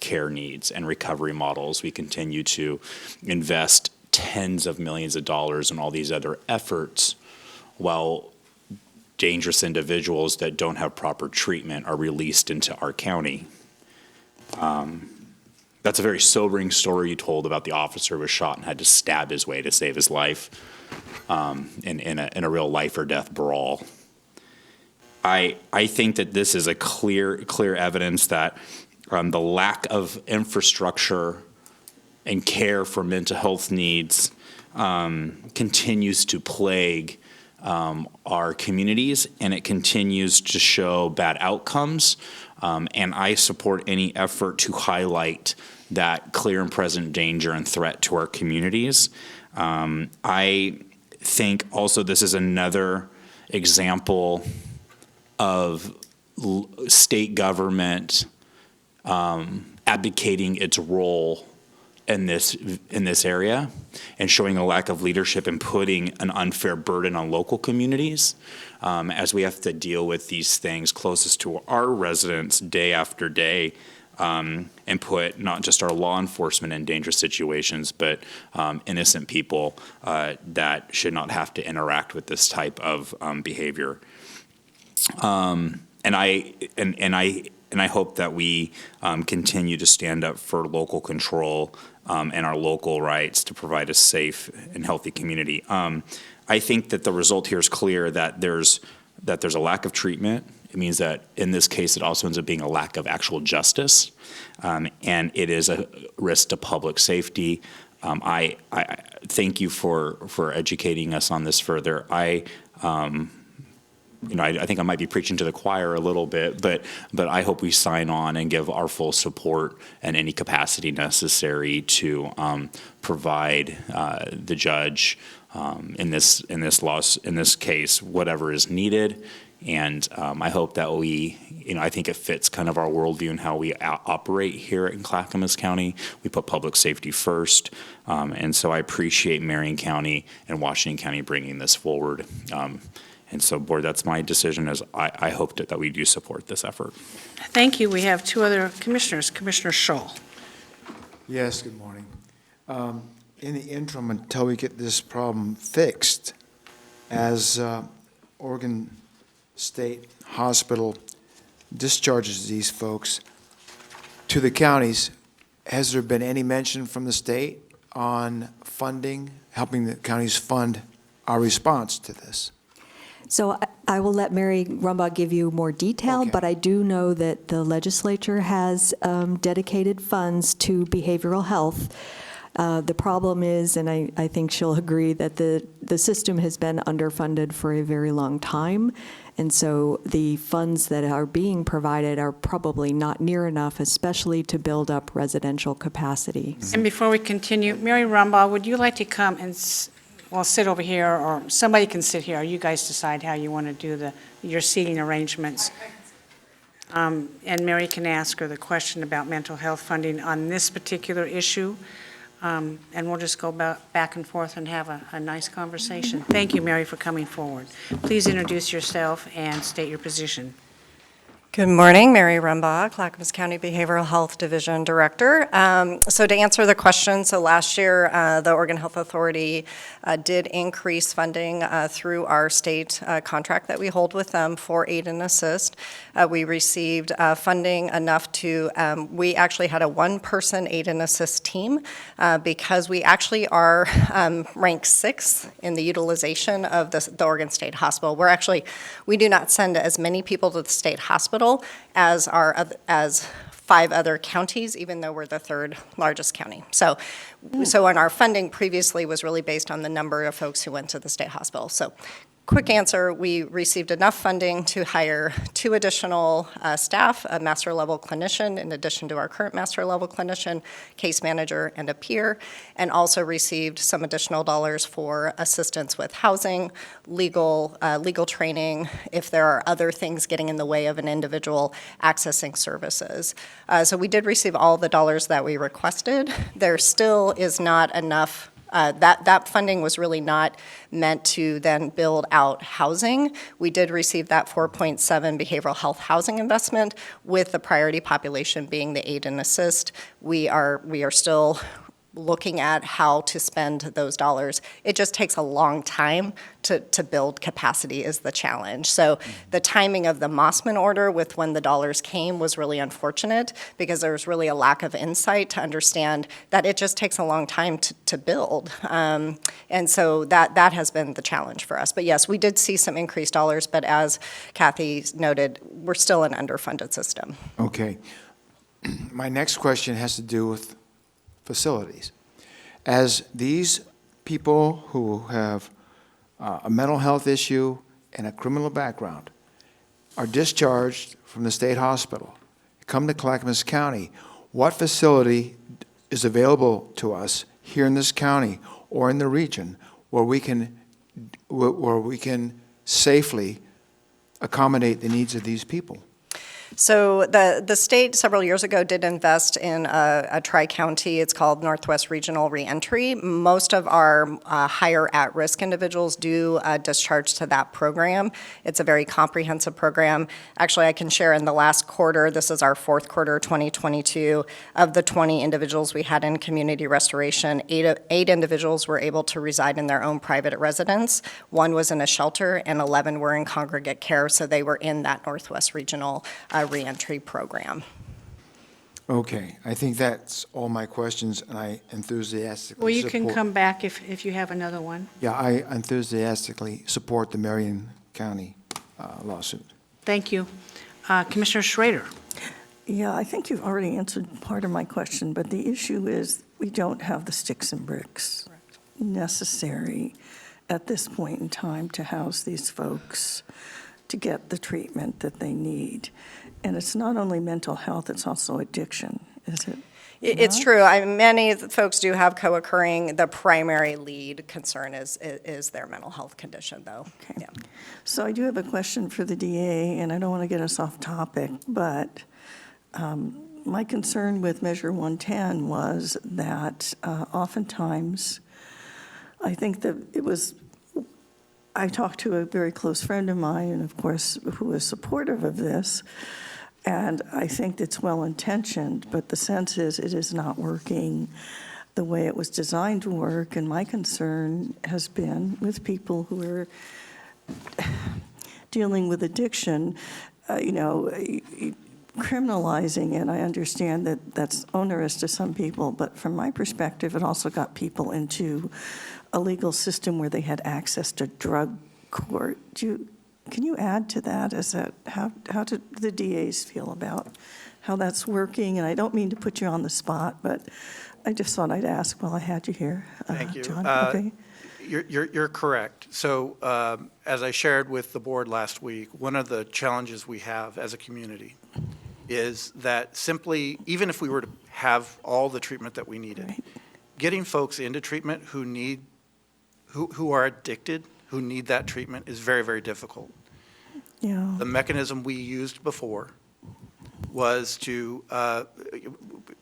care needs and recovery models. We continue to invest tens of millions of dollars in all these other efforts while dangerous individuals that don't have proper treatment are released into our county. That's a very sobering story you told about the officer who was shot and had to stab his way to save his life. In a real life or death brawl. I think that this is a clear evidence that the lack of infrastructure and care for mental health needs continues to plague our communities, and it continues to show bad outcomes. And I support any effort to highlight that clear and present danger and threat to our communities. I think also this is another example of state government abdicating its role in this area and showing a lack of leadership and putting an unfair burden on local communities as we have to deal with these things closest to our residents day after day. And put not just our law enforcement in dangerous situations, but innocent people that should not have to interact with this type of behavior. And I hope that we continue to stand up for local control and our local rights to provide a safe and healthy community. I think that the result here is clear that there's a lack of treatment. It means that in this case, it also ends up being a lack of actual justice, and it is a risk to public safety. I thank you for educating us on this further. I think I might be preaching to the choir a little bit, but I hope we sign on and give our full support and any capacity necessary to provide the judge in this case whatever is needed. And I hope that I think it fits kind of our worldview and how we operate here in Clackamas County. We put public safety first. And so I appreciate Marion County and Washington County bringing this forward. And so, Board, that's my decision, is I hope that we do support this effort. Thank you. We have 2 other commissioners. Commissioner Scholl. Yes, good morning. In the interim, until we get this problem fixed, as Oregon State Hospital discharges these folks to the counties, has there been any mention from the state on funding, helping the counties fund our response to this? So I will let Mary Rumbaugh give you more detail, Okay. but I do know that the legislature has dedicated funds to behavioral health. The problem is, and I think she'll agree, that the system has been underfunded for a very long time. And so the funds that are being provided are probably not near enough, especially to build up residential capacity. And before we continue, Mary Rumbaugh, would you like to come and, sit over here, or somebody can sit here. You guys decide how you want to do your seating arrangements. And Mary can ask her the question about mental health funding on this particular issue. And we'll just go back and forth and have a nice conversation. Thank you, Mary, for coming forward. Please introduce yourself and state your position. Good morning, Mary Rumbaugh, Clackamas County Behavioral Health Division Director. So to answer the question, so last year, the Oregon Health Authority did increase funding through our state contract that we hold with them for aid and assist. We received funding enough to, we actually had a one-person aid and assist team because we actually are ranked 6th in the utilization of the Oregon State Hospital. We do not send as many people to the state hospital as 5 other counties, even though we're the 3rd largest county. So in our funding previously was really based on the number of folks who went to the state hospital. So quick answer, we received enough funding to hire 2 additional staff, a master level clinician in addition to our current master level clinician, case manager, and a peer, and also received some additional dollars for assistance with housing, legal training, if there are other things getting in the way of an individual accessing services. So we did receive all the dollars that we requested. There still is not enough. That funding was really not meant to then build out housing. We did receive that 4.7 behavioral health housing investment, with the priority population being the aid and assist. We are still looking at how to spend those dollars. It just takes a long time to build capacity is the challenge. So the timing of the Mossman order with when the dollars came was really unfortunate, because there was really a lack of insight to understand that it just takes a long time to build. And so that has been the challenge for us. But yes, we did see some increased dollars, but as Kathy noted, we're still an underfunded system. Okay. My next question has to do with facilities. As these people who have a mental health issue and a criminal background are discharged from the state hospital, come to Clackamas County, what facility is available to us here in this county or in the region where we can safely accommodate the needs of these people? So the state several years ago did invest in a tri-county, it's called Northwest Regional Reentry. Most of our higher at-risk individuals do discharge to that program. It's a very comprehensive program. Actually, I can share in the last quarter, this is our 4th quarter 2022, of the 20 individuals we had in community restoration, 8 individuals were able to reside in their own private residence. 1 was in a shelter, and 11 were in congregate care, so they were in that Northwest Regional reentry program. Okay, I think that's all my questions, and I enthusiastically Well, you support. can come back if you have another one. Yeah, I enthusiastically support the Marion County lawsuit. Thank you. Commissioner Schrader. Yeah, I think you've already answered part of my question, but the issue is we don't have the sticks and bricks necessary at this point in time to house these folks to get the treatment that they need. And it's not only mental health, it's also addiction, is it? It's not? true. Many folks do have co-occurring. The primary lead concern is their mental health condition, though. Okay. Yeah. So I do have a question for the DA, and I don't want to get us off topic, but my concern with Measure 110 was that oftentimes, I think that I talked to a very close friend of mine, and of course, who is supportive of this, and I think it's well-intentioned, but the sense is it is not working the way it was designed to work, and my concern has been with people who are dealing with addiction, criminalizing it. I understand that that's onerous to some people, but from my perspective, it also got people into a legal system where they had access to drug court. Can you add to that? How do the DAs feel about how that's working? And I don't mean to put you on the spot, but I just thought I'd ask while I had you here. Thank you. John, okay. You're correct. So as I shared with the board last week, one of the challenges we have as a community is that simply, even if we were to have all the treatment that we needed, Right. getting folks into treatment who are addicted, who need that treatment, is very, very difficult. Yeah. The mechanism we used before was to,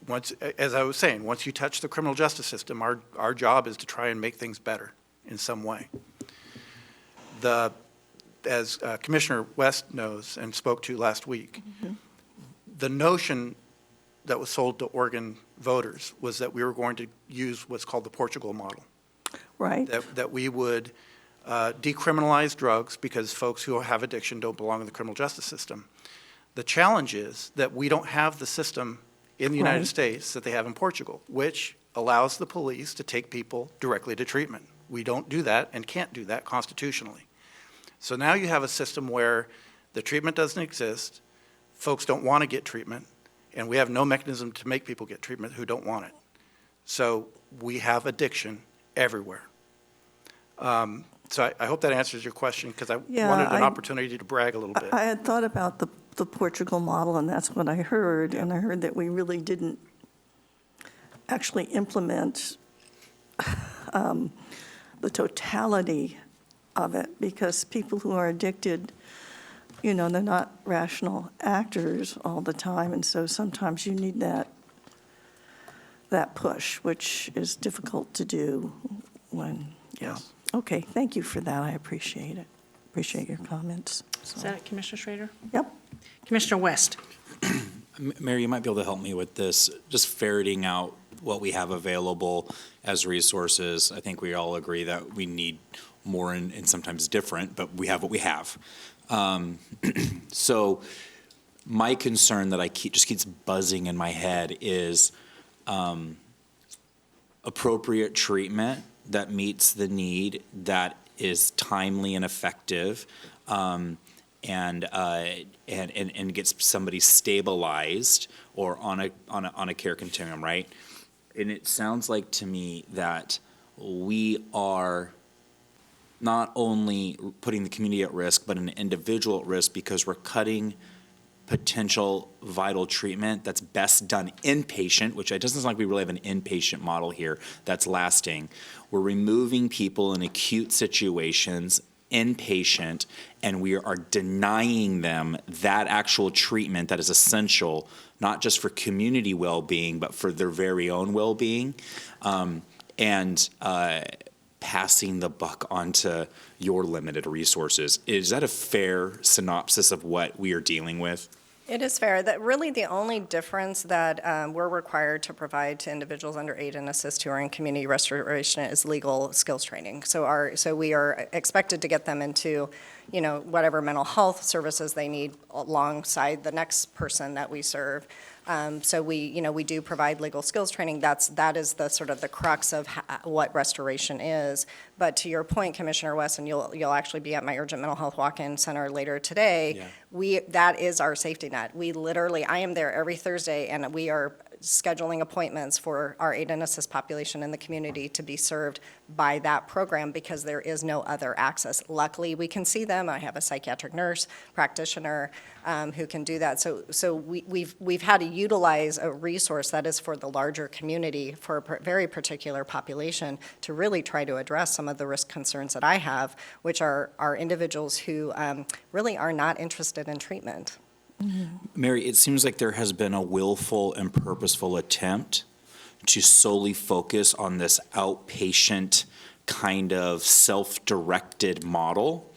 once, as I was saying, once you touch the criminal justice system, our job is to try and make things better in some way. As Commissioner West knows and spoke to last week, the notion that was sold to Oregon voters was that we were going to use what's called the Portugal model. Right? That we would decriminalize drugs because folks who have addiction don't belong in the criminal justice system. The challenge is that we don't have the system in the United Right. States that they have in Portugal, which allows the police to take people directly to treatment. We don't do that and can't do that constitutionally. So now you have a system where the treatment doesn't exist, folks don't want to get treatment, and we have no mechanism to make people get treatment who don't want it. So we have addiction everywhere. So I hope that answers your question, because I Yeah, wanted an I- opportunity to brag a little bit. I had thought about the Portugal model, and that's what I heard, and I heard that we really didn't actually implement the totality of it, because people who are addicted, you know, they're not rational actors all the time, and so sometimes you need that push, which is difficult to do when, yeah. Yes. Okay, thank you for that, I appreciate it. Appreciate your comments. Is that it, Commissioner Schrader? Yep. Commissioner West? Mary, you might be able to help me with this, just ferreting out what we have available as resources. I think we all agree that we need more and sometimes different, but we have what we have. So my concern that just keeps buzzing in my head is appropriate treatment that meets the need, that is timely and effective, and gets somebody stabilized or on a care continuum, right? And it sounds like to me that we are not only putting the community at risk, but an individual at risk, because we're cutting potential vital treatment that's best done inpatient, which it doesn't sound like we really have an inpatient model here that's lasting. We're removing people in acute situations, inpatient, and we are denying them that actual treatment that is essential, not just for community well-being, but for their very own well-being, and passing the buck onto your limited resources. Is that a fair synopsis of what we are dealing with? It is fair. That really the only difference that we're required to provide to individuals under aid and assist who are in community restoration is legal skills training. So we are expected to get them into, you know, whatever mental health services they need alongside the next person that we serve. So we do provide legal skills training. That is the sort of the crux of what restoration is. But to your point, Commissioner West, and you'll actually be at my urgent mental health walk-in center later today. Yeah. That is our safety net. We literally, I am there every Thursday, and we are scheduling appointments for our aid and assist population in the community to be served by that program, because there is no other access. Luckily, we can see them. I have a psychiatric nurse practitioner who can do that. So we've had to utilize a resource that is for the larger community, for a very particular population, to really try to address some of the risk concerns that I have, which are individuals who really are not interested in treatment. Mary, it seems like there has been a willful and purposeful attempt to solely focus on this outpatient kind of self-directed model,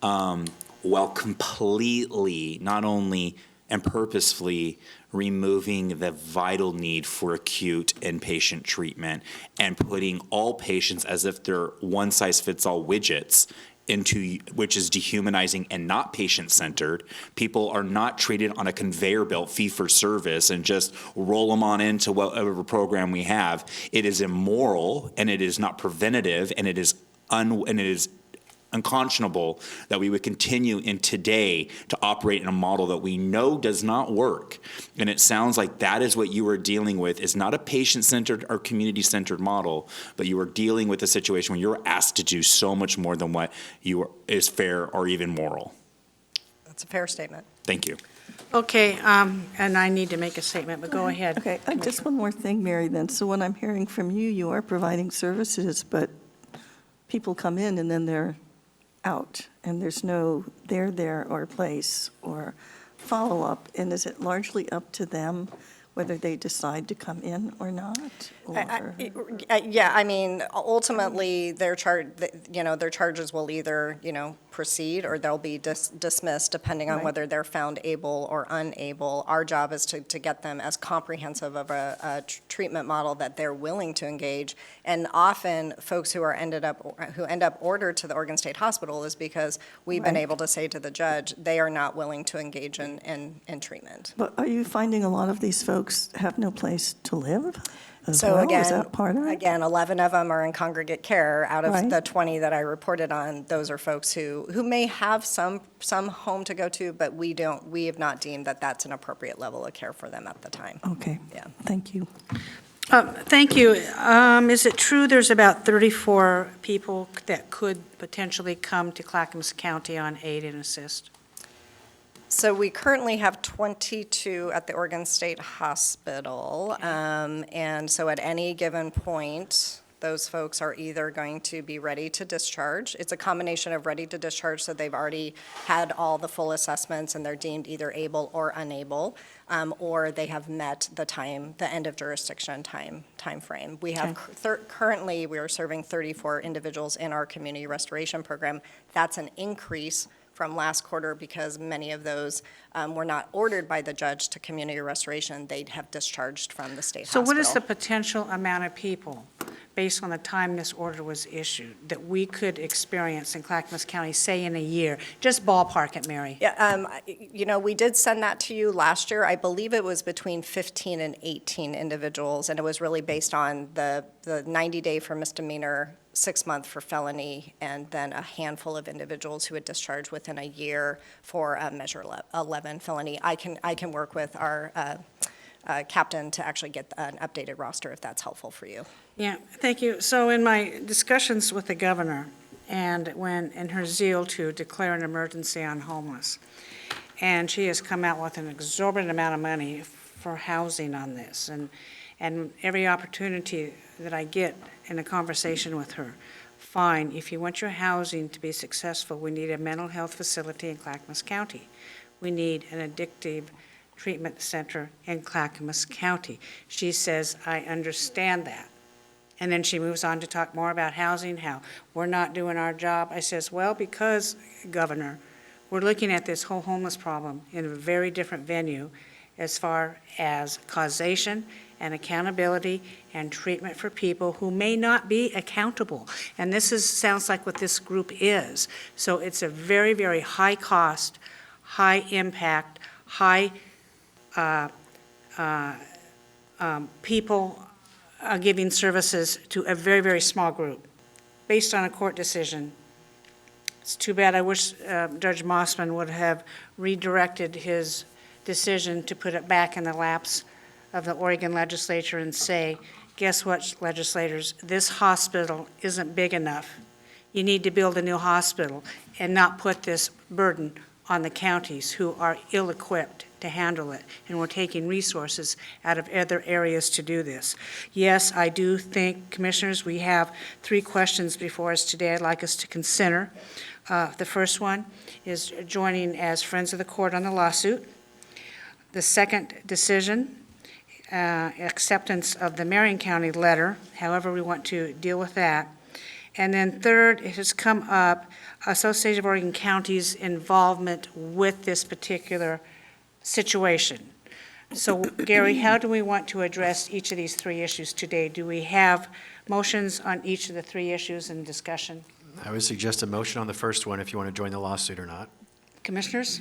while completely, not only and purposefully, removing the vital need for acute inpatient treatment and putting all patients as if they're one-size-fits-all widgets which is dehumanizing and not patient-centered. People are not treated on a conveyor belt fee-for-service and just roll them on into whatever program we have. It is immoral, and it is not preventative, and it is unconscionable that we would continue in today to operate in a model that we know does not work. And it sounds like that is what you are dealing with, is not a patient-centered or community-centered model, but you are dealing with a situation where you're asked to do so much more than what is fair or even moral. That's a fair statement. Thank you. Okay, and I need to make a statement, but go ahead. Okay, just one more thing, Mary, then. So what I'm hearing from you, you are providing services, but people come in and then they're out, and there's no there or place or follow-up, and is it largely up to them whether they decide to come in or not? Or- Yeah, I mean, ultimately, their charges will either, proceed or they'll be dismissed depending on Right. whether they're found able or unable. Our job is to get them as comprehensive of a treatment model that they're willing to engage. And often, folks who end up ordered to the Oregon State Hospital is because we've been Right. able to say to the judge, they are not willing to engage in treatment. But are you finding a lot of these folks have no place to live as So well? again, Is that part of it? Again, 11 of them are in congregate care. Out of Right. the 20 that I reported on, those are folks who may have some home to go to, but we have not deemed that that's an appropriate level of care for them at the time. Okay, Yeah. thank you. Thank you. Is it true there's about 34 people that could potentially come to Clackamas County on aid and assist? So we currently have 22 at the Oregon State Hospital. And so at any given point, those folks are either going to be ready to discharge. It's a combination of ready to discharge, so they've already had all the full assessments and they're deemed either able or unable, or they have met the end of jurisdiction time frame. We have currently, we are serving 34 individuals in our community restoration program. That's an increase from last quarter because many of those were not ordered by the judge to community restoration. They'd have discharged from the state So hospital. what is the potential amount of people, based on the time this order was issued, that we could experience in Clackamas County, say in a year? Just ballpark it, Mary. Yeah, we did send that to you last year. I believe it was between 15 and 18 individuals, and it was really based on the 90-day for misdemeanor, 6-month for felony, and then a handful of individuals who had discharged within a year for Measure 11 felony. I can work with our captain to actually get an updated roster if that's helpful for you. Yeah, thank you. So in my discussions with the governor, and in her zeal to declare an emergency on homeless, and she has come out with an exorbitant amount of money for housing on this, and every opportunity that I get in a conversation with her, fine, if you want your housing to be successful, we need a mental health facility in Clackamas County. We need an addictive treatment center in Clackamas County. She says, I understand that. And then she moves on to talk more about housing, how we're not doing our job. I says, well, because, Governor, we're looking at this whole homeless problem in a very different venue as far as causation and accountability and treatment for people who may not be accountable. And this sounds like what this group is. So it's a very, very high cost, high impact, high people are giving services to a very, very small group, based on a court decision. It's too bad. I wish Judge Mossman would have redirected his decision to put it back in the laps of the Oregon legislature and say, guess what, legislators, this hospital isn't big enough. You need to build a new hospital and not put this burden on the counties who are ill-equipped to handle it, and we're taking resources out of other areas to do this. Yes, I do think, Commissioners, we have 3 questions before us today I'd like us to consider. The first one is joining as Friends of the Court on the lawsuit. The second decision, acceptance of the Marion County letter, however we want to deal with that. And then third, it has come up, Association of Oregon Counties' involvement with this particular situation. So, Gary, how do we want to address each of these 3 issues today? Do we have motions on each of the 3 issues in discussion? I would suggest a motion on the first one if you want to join the lawsuit or not. Commissioners?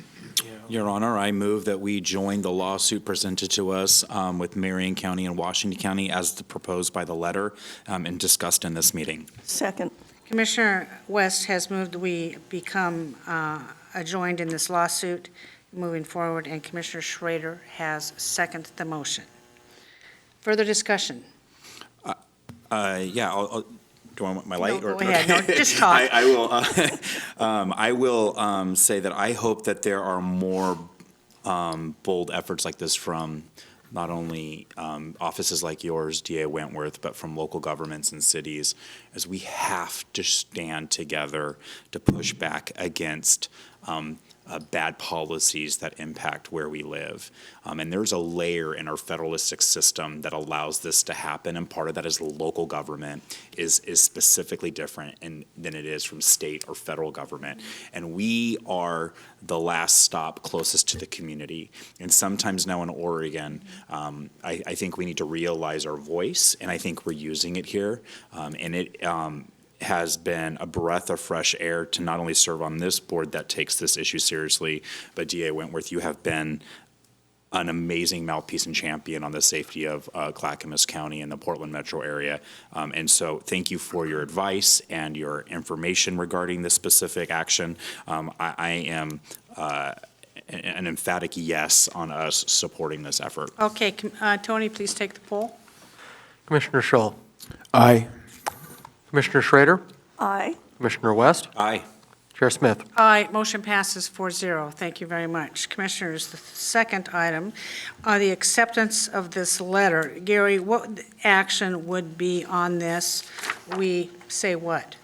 Your Honor, I move that we join the lawsuit presented to us with Marion County and Washington County as proposed by the letter and discussed in this meeting. Second. Commissioner West has moved we become adjoined in this lawsuit moving forward, and Commissioner Schrader has seconded the motion. Further discussion? Yeah, do I want my light? No, go ahead. No, just talk. I will. I will say that I hope that there are more bold efforts like this from not only offices like yours, DA Wentworth, but from local governments and cities, as we have to stand together to push back against bad policies that impact where we live. And there's a layer in our federalistic system that allows this to happen, and part of that is local government is specifically different than it is from state or federal government. And we are the last stop closest to the community. And sometimes now in Oregon, I think we need to realize our voice, and I think we're using it here. And it has been a breath of fresh air to not only serve on this board that takes this issue seriously, but DA Wentworth, you have been an amazing mouthpiece and champion on the safety of Clackamas County and the Portland metro area. And so thank you for your advice and your information regarding this specific action. I am an emphatic yes on us supporting this effort. Okay, Tony, please take the poll. Commissioner Schull, Aye. Commissioner Schrader, Aye. Commissioner West, Aye. Chair Smith. Aye, motion passes 4-0. Thank you very much. Commissioners, the second item, the acceptance of this letter. Gary, what action would be on this? We say what?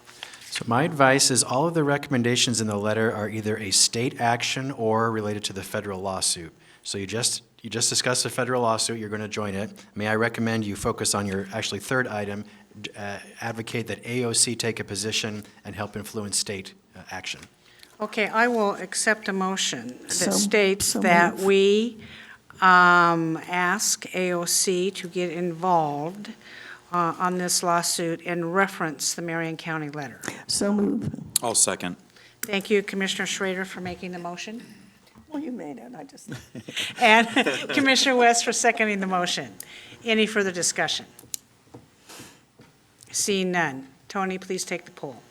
So my advice is all of the recommendations in the letter are either a state action or related to the federal lawsuit. So you just discussed a federal lawsuit, you're going to join it. May I recommend you focus on your actually third item, advocate that AOC take a position and help influence state action. Okay, I will accept a motion that So- states so that move. we ask AOC to get involved on this lawsuit and reference the Marion County letter. So move. I'll second. Thank you, Commissioner Schrader, for making the motion, Well, you made it, I just. and Commissioner West for seconding the motion. Any further discussion? Seeing none. Tony, please take the poll.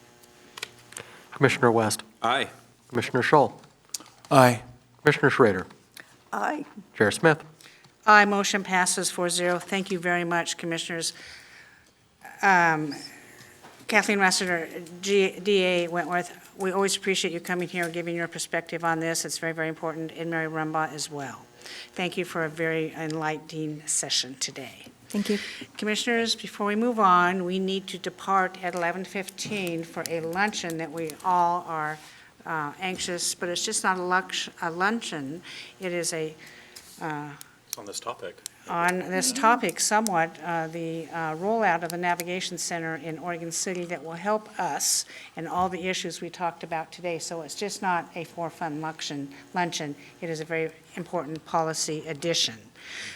Commissioner West, Aye. Commissioner Schull, Aye. Commissioner Schrader, Aye. Chair Smith. Aye, motion passes 4-0. Thank you very much, Commissioners. Kathleen Rassiter, DA Wentworth, we always appreciate you coming here and giving your perspective on this. It's very, very important, and Mary Rumbaugh as well. Thank you for a very enlightening session today. Thank you. Commissioners, before we move on, we need to depart at 11:15 for a luncheon that we all are anxious, but it's just not a luncheon. It is a On this topic. on this topic somewhat, the rollout of the Navigation Center in Oregon City that will help us in all the issues we talked about today. So it's just not a for-fun luncheon. It is a very important policy addition.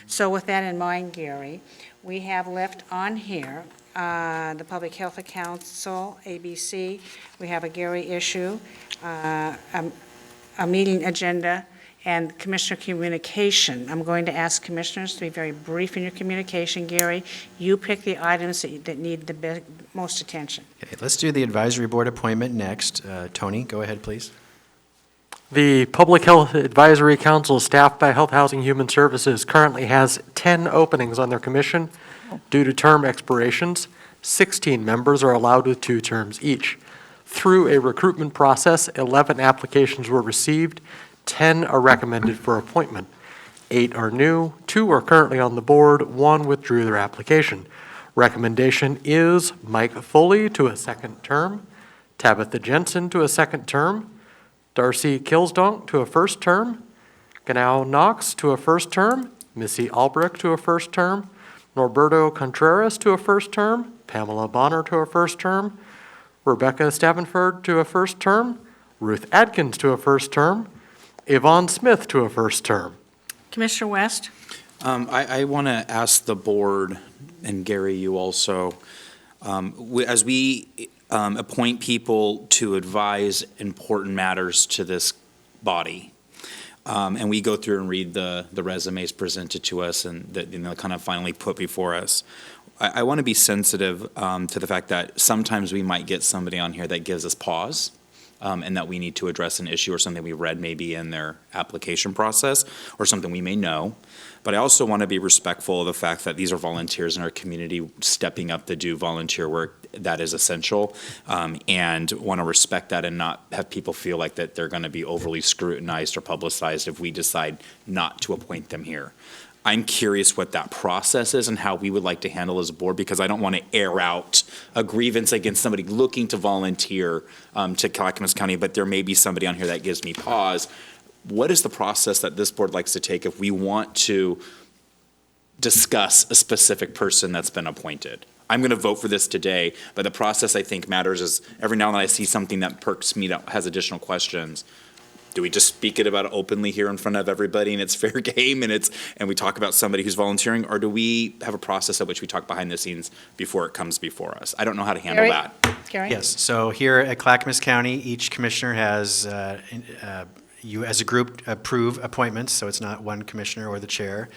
So with that in mind, Gary, we have left on here the Public Health Council, ABC. We have a Gary issue, a meeting agenda, and Commissioner communication. I'm going to ask commissioners to be very brief in your communication. Gary, you pick the items that need the most attention. Okay, let's do the advisory board appointment next. Tony, go ahead, please. The Public Health Advisory Council, staffed by Health, Housing, Human Services, currently has 10 openings on their commission due to term expirations. 16 members are allowed with 2 terms each. Through a recruitment process, 11 applications were received, 10 are recommended for appointment. 8 are new, 2 are currently on the board, 1 withdrew their application. Recommendation is Mike Foley to a 2nd term, Tabitha Jensen to a 2nd term, Darcy Kilsdonk to a 1st term, Ganao Knox to a 1st term, Missy Albrecht to a 1st term, Norberto Contreras to a 1st term, Pamela Bonner to a 1st term, Rebecca Stavenford to a 1st term, Ruth Adkins to a 1st term, Yvonne Smith to a 1st term. Commissioner West? I want to ask the board, and Gary, you also, as we appoint people to advise important matters to this body, and we go through and read the resumes presented to us and that kind of finally put before us, I want to be sensitive to the fact that sometimes we might get somebody on here that gives us pause. And that we need to address an issue or something we read maybe in their application process or something we may know. But I also want to be respectful of the fact that these are volunteers in our community stepping up to do volunteer work that is essential, and want to respect that and not have people feel like that they're going to be overly scrutinized or publicized if we decide not to appoint them here. I'm curious what that process is and how we would like to handle as a board, because I don't want to air out a grievance against somebody looking to volunteer to Clackamas County, but there may be somebody on here that gives me pause. What is the process that this board likes to take if we want to discuss a specific person that's been appointed? I'm going to vote for this today, but the process I think matters is every now and then I see something that perks me, that has additional questions. Do we just speak it about it openly here in front of everybody and it's fair game and we talk about somebody who's volunteering, or do we have a process at which we talk behind the scenes before it comes before us? I don't know how to handle Gary? that. Gary? Yes, so here at Clackamas County, each commissioner has, you as a group approve appointments, so it's not one commissioner or the chair.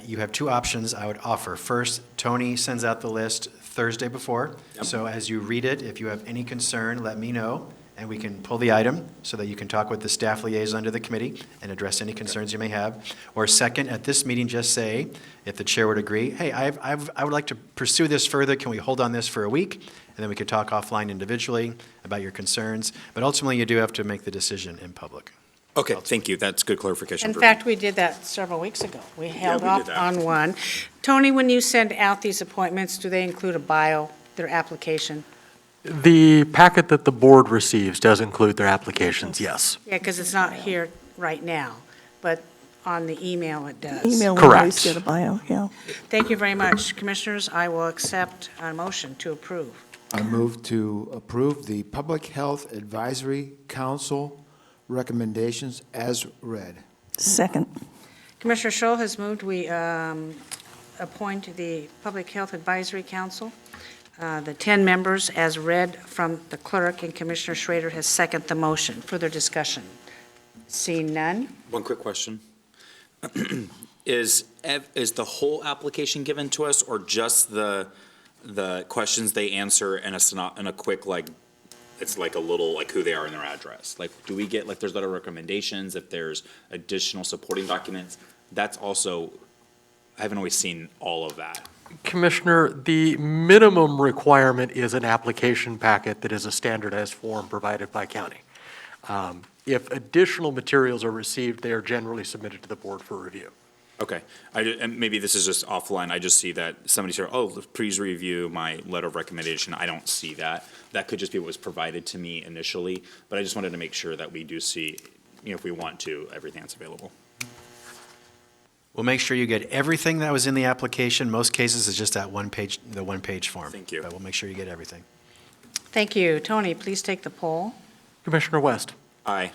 You have two options I would offer. First, Tony sends out the list Thursday before. So as you read it, if you have any concern, let me know, and we can pull the item so that you can talk with the staff liaison to the committee and address any concerns you may have. Or second, at this meeting, just say, if the chair would agree, hey, I would like to pursue this further, can we hold on this for a week? And then we could talk offline individually about your concerns. But ultimately, you do have to make the decision in public. Okay, thank you. That's good clarification In for fact, me. we did that several weeks ago. We held we off did that. on one. Tony, when you send out these appointments, do they include a bio, their application? The packet that the board receives does include their applications, yes. Yeah, because it's not here right now, but on the email it does. Email, we Correct. always get a bio, yeah. Thank you very much. Commissioners, I will accept a motion to approve. I move to approve the Public Health Advisory Council recommendations as read. Second. Commissioner Scholl has moved, we appoint the Public Health Advisory Council, the 10 members as read from the clerk, and Commissioner Schrader has seconded the motion. Further discussion? Seeing none? One quick question. Is the whole application given to us, or just the questions they answer and a quick, like, it's like a little, like who they are and their address? Like, do we get, like, there's other recommendations, if there's additional supporting documents? That's also, I haven't always seen all of that. Commissioner, the minimum requirement is an application packet that is a standardized form provided by county. If additional materials are received, they are generally submitted to the board for review. Okay, and maybe this is just offline, I just see that somebody said, oh, please review my letter of recommendation. I don't see that. That could just be what was provided to me initially, but I just wanted to make sure that we do see, if we want to, everything that's available. We'll make sure you get everything that was in the application. Most cases, it's just that the one-page form. Thank you. But we'll make sure you get everything. Thank you. Tony, please take the poll. Commissioner West, Aye.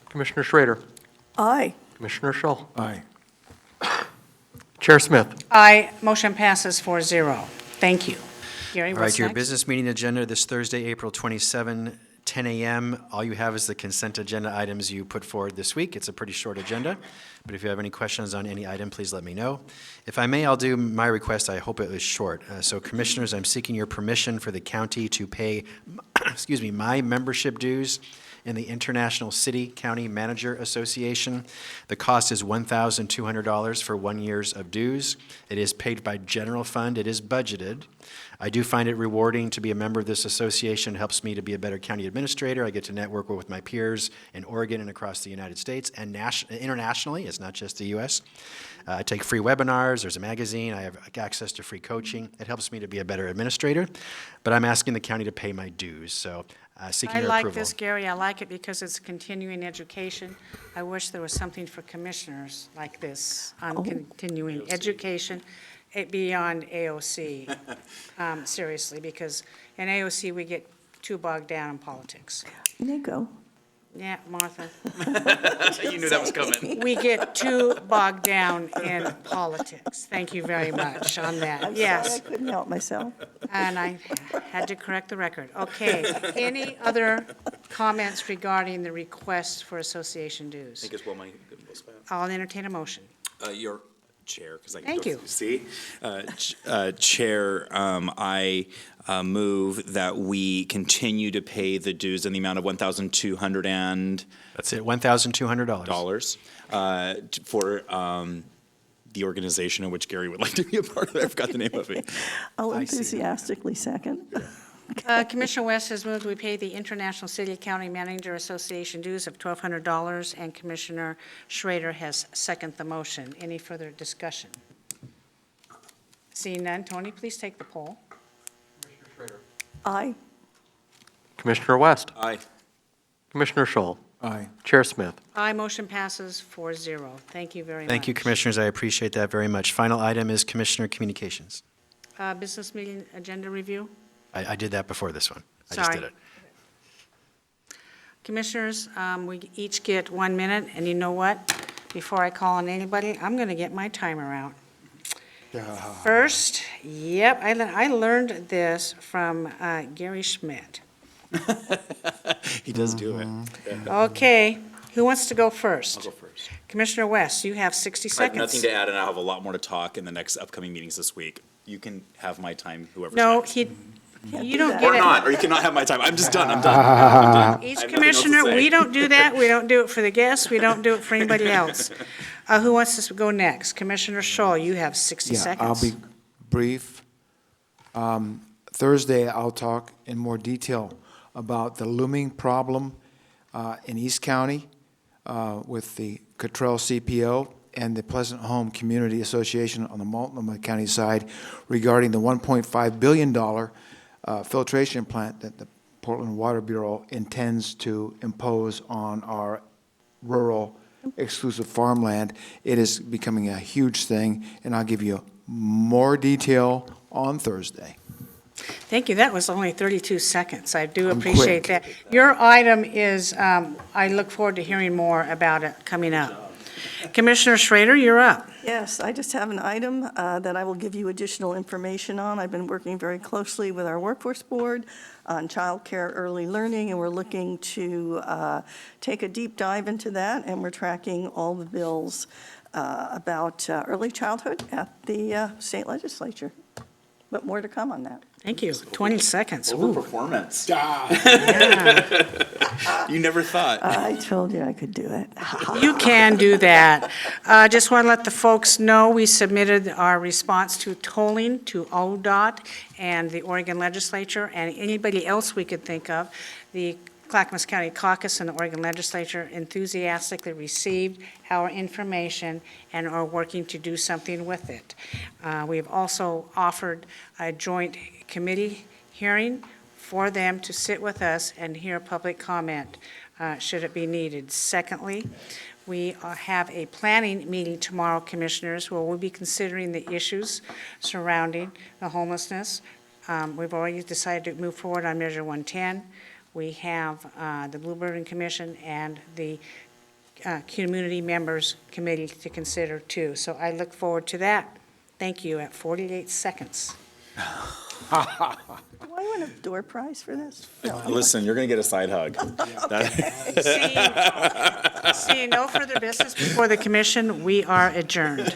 Commissioner Schrader, Aye. Commissioner Schull, Aye. Chair Smith. Aye. Motion passes 4-0. Thank you. Gary, All right, what's your next? business meeting agenda this Thursday, April 27, 10 a.m. All you have is the consent agenda items you put forward this week. It's a pretty short agenda, but if you have any questions on any item, please let me know. If I may, I'll do my request. I hope it was short. So commissioners, I'm seeking your permission for the county to pay, my membership dues in the International City County Manager Association. The cost is $1,200 for 1 year of dues. It is paid by general fund. It is budgeted. I do find it rewarding to be a member of this association. It helps me to be a better county administrator. I get to network with my peers in Oregon and across the United States and internationally. It's not just the U.S. I take free webinars. There's a magazine. I have access to free coaching. It helps me to be a better administrator. But I'm asking the county to pay my dues, so seeking I your like approval. this, Gary. I like it because it's continuing education. I wish there was something for commissioners like this on continuing education beyond AOC. Seriously, because in AOC, we get too bogged down in politics. Nico. Yeah, Martha. You knew that was coming. We get too bogged down in politics. Thank you very much on that. I'm Yes. sorry, I couldn't help myself. And I had to correct the record. Okay. Any other comments regarding the request for association dues? I think it's well money, good well spent. I'll entertain a motion. Your chair, because I Thank you. See, Chair, I move that we continue to pay the dues in the amount of $1,200 That's it, $1,200. For the organization in which Gary would like to be a part of. I forgot the name of it. I'll enthusiastically second. Commissioner West has moved we pay the International City County Manager Association dues of $1,200, and Commissioner Schrader has seconded the motion. Any further discussion? Seeing none, Tony, please take the poll. Aye. Commissioner West. Aye. Commissioner Scholl. Aye. Chair Smith. Aye, motion passes 4-0. Thank you very much. Thank you, Commissioners. I appreciate that very much. Final item is Commissioner Communications. Business meeting agenda review. I did that before this one. I just Sorry. did it. Commissioners, we each get 1 minute, and you know what? Before I call on anybody, I'm going to get my timer out. First, yep, I learned this from Gary Schmidt. He does do it. Okay, who wants to go first? I'll go first. Commissioner West, you have 60 I have seconds. nothing to add, and I'll have a lot more to talk in the next upcoming meetings this week. You can have my time, whoever's No, next. you don't that. get Or it. not, or you cannot have my time. I'm just done, I'm done. I'm done. Each I have nothing else to commissioner, say. we don't do that. We don't do it for the guests. We don't do it for anybody else. Who wants to go next? Commissioner Scholl, you have 60 Yeah, seconds. I'll be brief. Thursday, I'll talk in more detail about the looming problem in East County with the Cottrell CPO and the Pleasant Home Community Association on the Multnomah County side regarding the $1.5 billion filtration plant that the Portland Water Bureau intends to impose on our rural exclusive farmland. It is becoming a huge thing, and I'll give you more detail on Thursday. Thank you. That was only 32 seconds. I do I'm appreciate quick. that. Your item is, I look forward to hearing more about it coming up. Commissioner Schrader, you're up. Yes, I just have an item that I will give you additional information on. I've been working very closely with our workforce board on childcare early learning, and we're looking to take a deep dive into that, and we're tracking all the bills about early childhood at the state legislature. But more to come on that. Thank you. 20 seconds. Ooh. Overperformance. You never thought. I told you I could do it. You can do that. Just want to let the folks know, we submitted our response to tolling to ODOT and the Oregon Legislature, and anybody else we could think of. The Clackamas County Caucus and the Oregon Legislature enthusiastically received our information and are working to do something with it. We've also offered a joint committee hearing for them to sit with us and hear public comment, should it be needed. Secondly, we have a planning meeting tomorrow, Commissioners, where we'll be considering the issues surrounding the homelessness. We've already decided to move forward on Measure 110. We have the Bluebird Commission and the Community Members Committee to consider too. So I look forward to that. Thank you at 48 seconds. Do I win a door prize for this? No. Listen, you're going to get a side hug. Seeing no further business before the commission, we are adjourned.